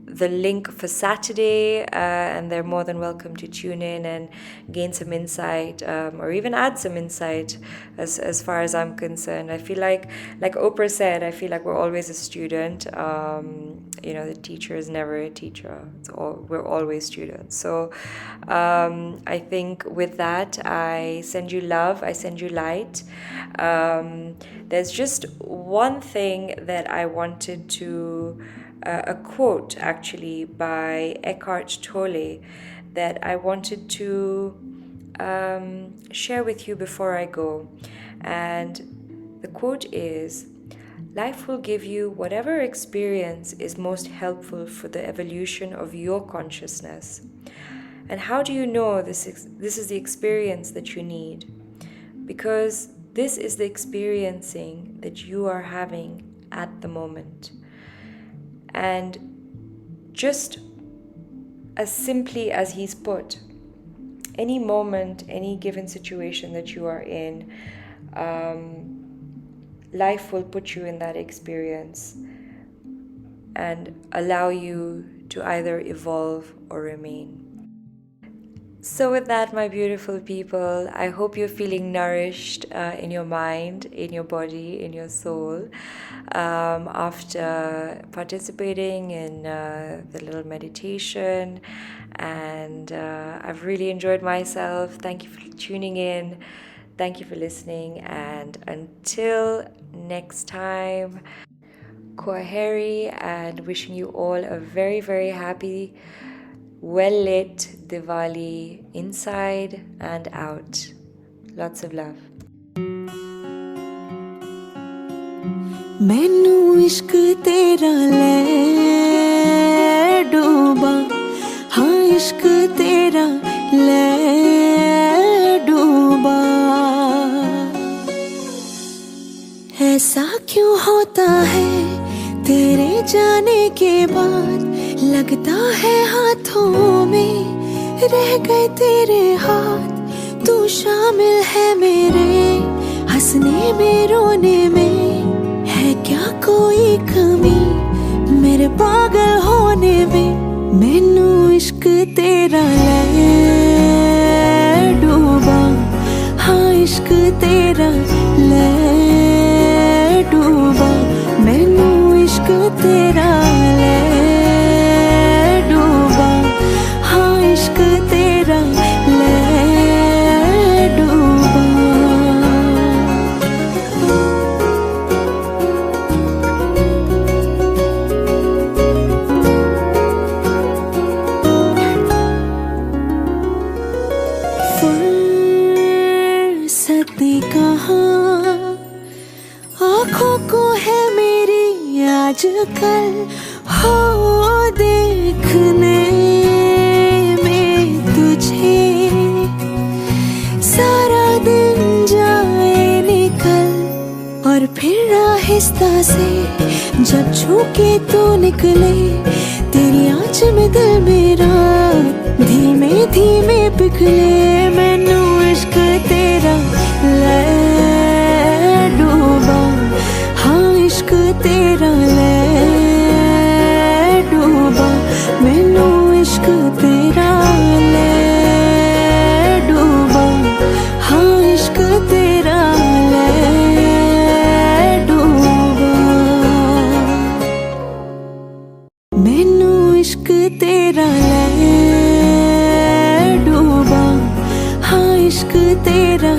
the link for Saturday, and they're more than welcome to tune in and gain some insight, or even add some insight as far as I'm concerned. I feel like Oprah said, I feel like we're always a student. The teacher is never a teacher. We're always students. So I think with that, I send you love, I send you light. There's just one thing that I wanted to a quote actually by Eckhart Tolle that I wanted to share with you before I go. And the quote is, "Life will give you whatever experience is most helpful for the evolution of your consciousness. And how do you know this is the experience that you need? Because this is the experiencing that you are having at the moment." And just as simply as he's put, any moment, any given situation that you are in, life will put you in that experience and allow you to either evolve or remain. So with that, my beautiful people, I hope you're feeling nourished in your mind, in your body, in your soul, after participating in the little meditation. And I've really enjoyed myself. Thank you for tuning in. Thank you for listening. And until next time, Kwaheri, and wishing you all a very, very happy, well-lit Diwali inside and out. Lots of love. मैनू इश्क तेरा ले डूबा हाँ इश्क तेरा ले डूबा ऐसा क्यों होता है तेरे जाने के बाद लगता है हाथों में रह गए तेरे हाथ तू शामिल है मेरे हंसने में रोने में है क्या कोई कमी मेरे पागल होने में मैनू इश्क तेरा ले डूबा हाँ इश्क तेरा ले डूबा मैनू इश्क तेरा ले डूबा हाँ इश्क तेरा ले डूबा फुर्सती कहाँ आँखों को है मेरी आजकल हो देखने में तुझे सारा दिन जाए निकल और फिर आहिस्ता से जब छूके तो निकले तेरी आँच में दिल मेरा धीमे धीमे पिघले मैनू इश्क तेरा ले डूबा हाँ इश्क तेरा ले डूबा मैनू इश्क तेरा ले डूबा हाँ इश्क तेरा ले डूबा मैनू इश्क तेरा ले डूबा हाँ इश्क तेरा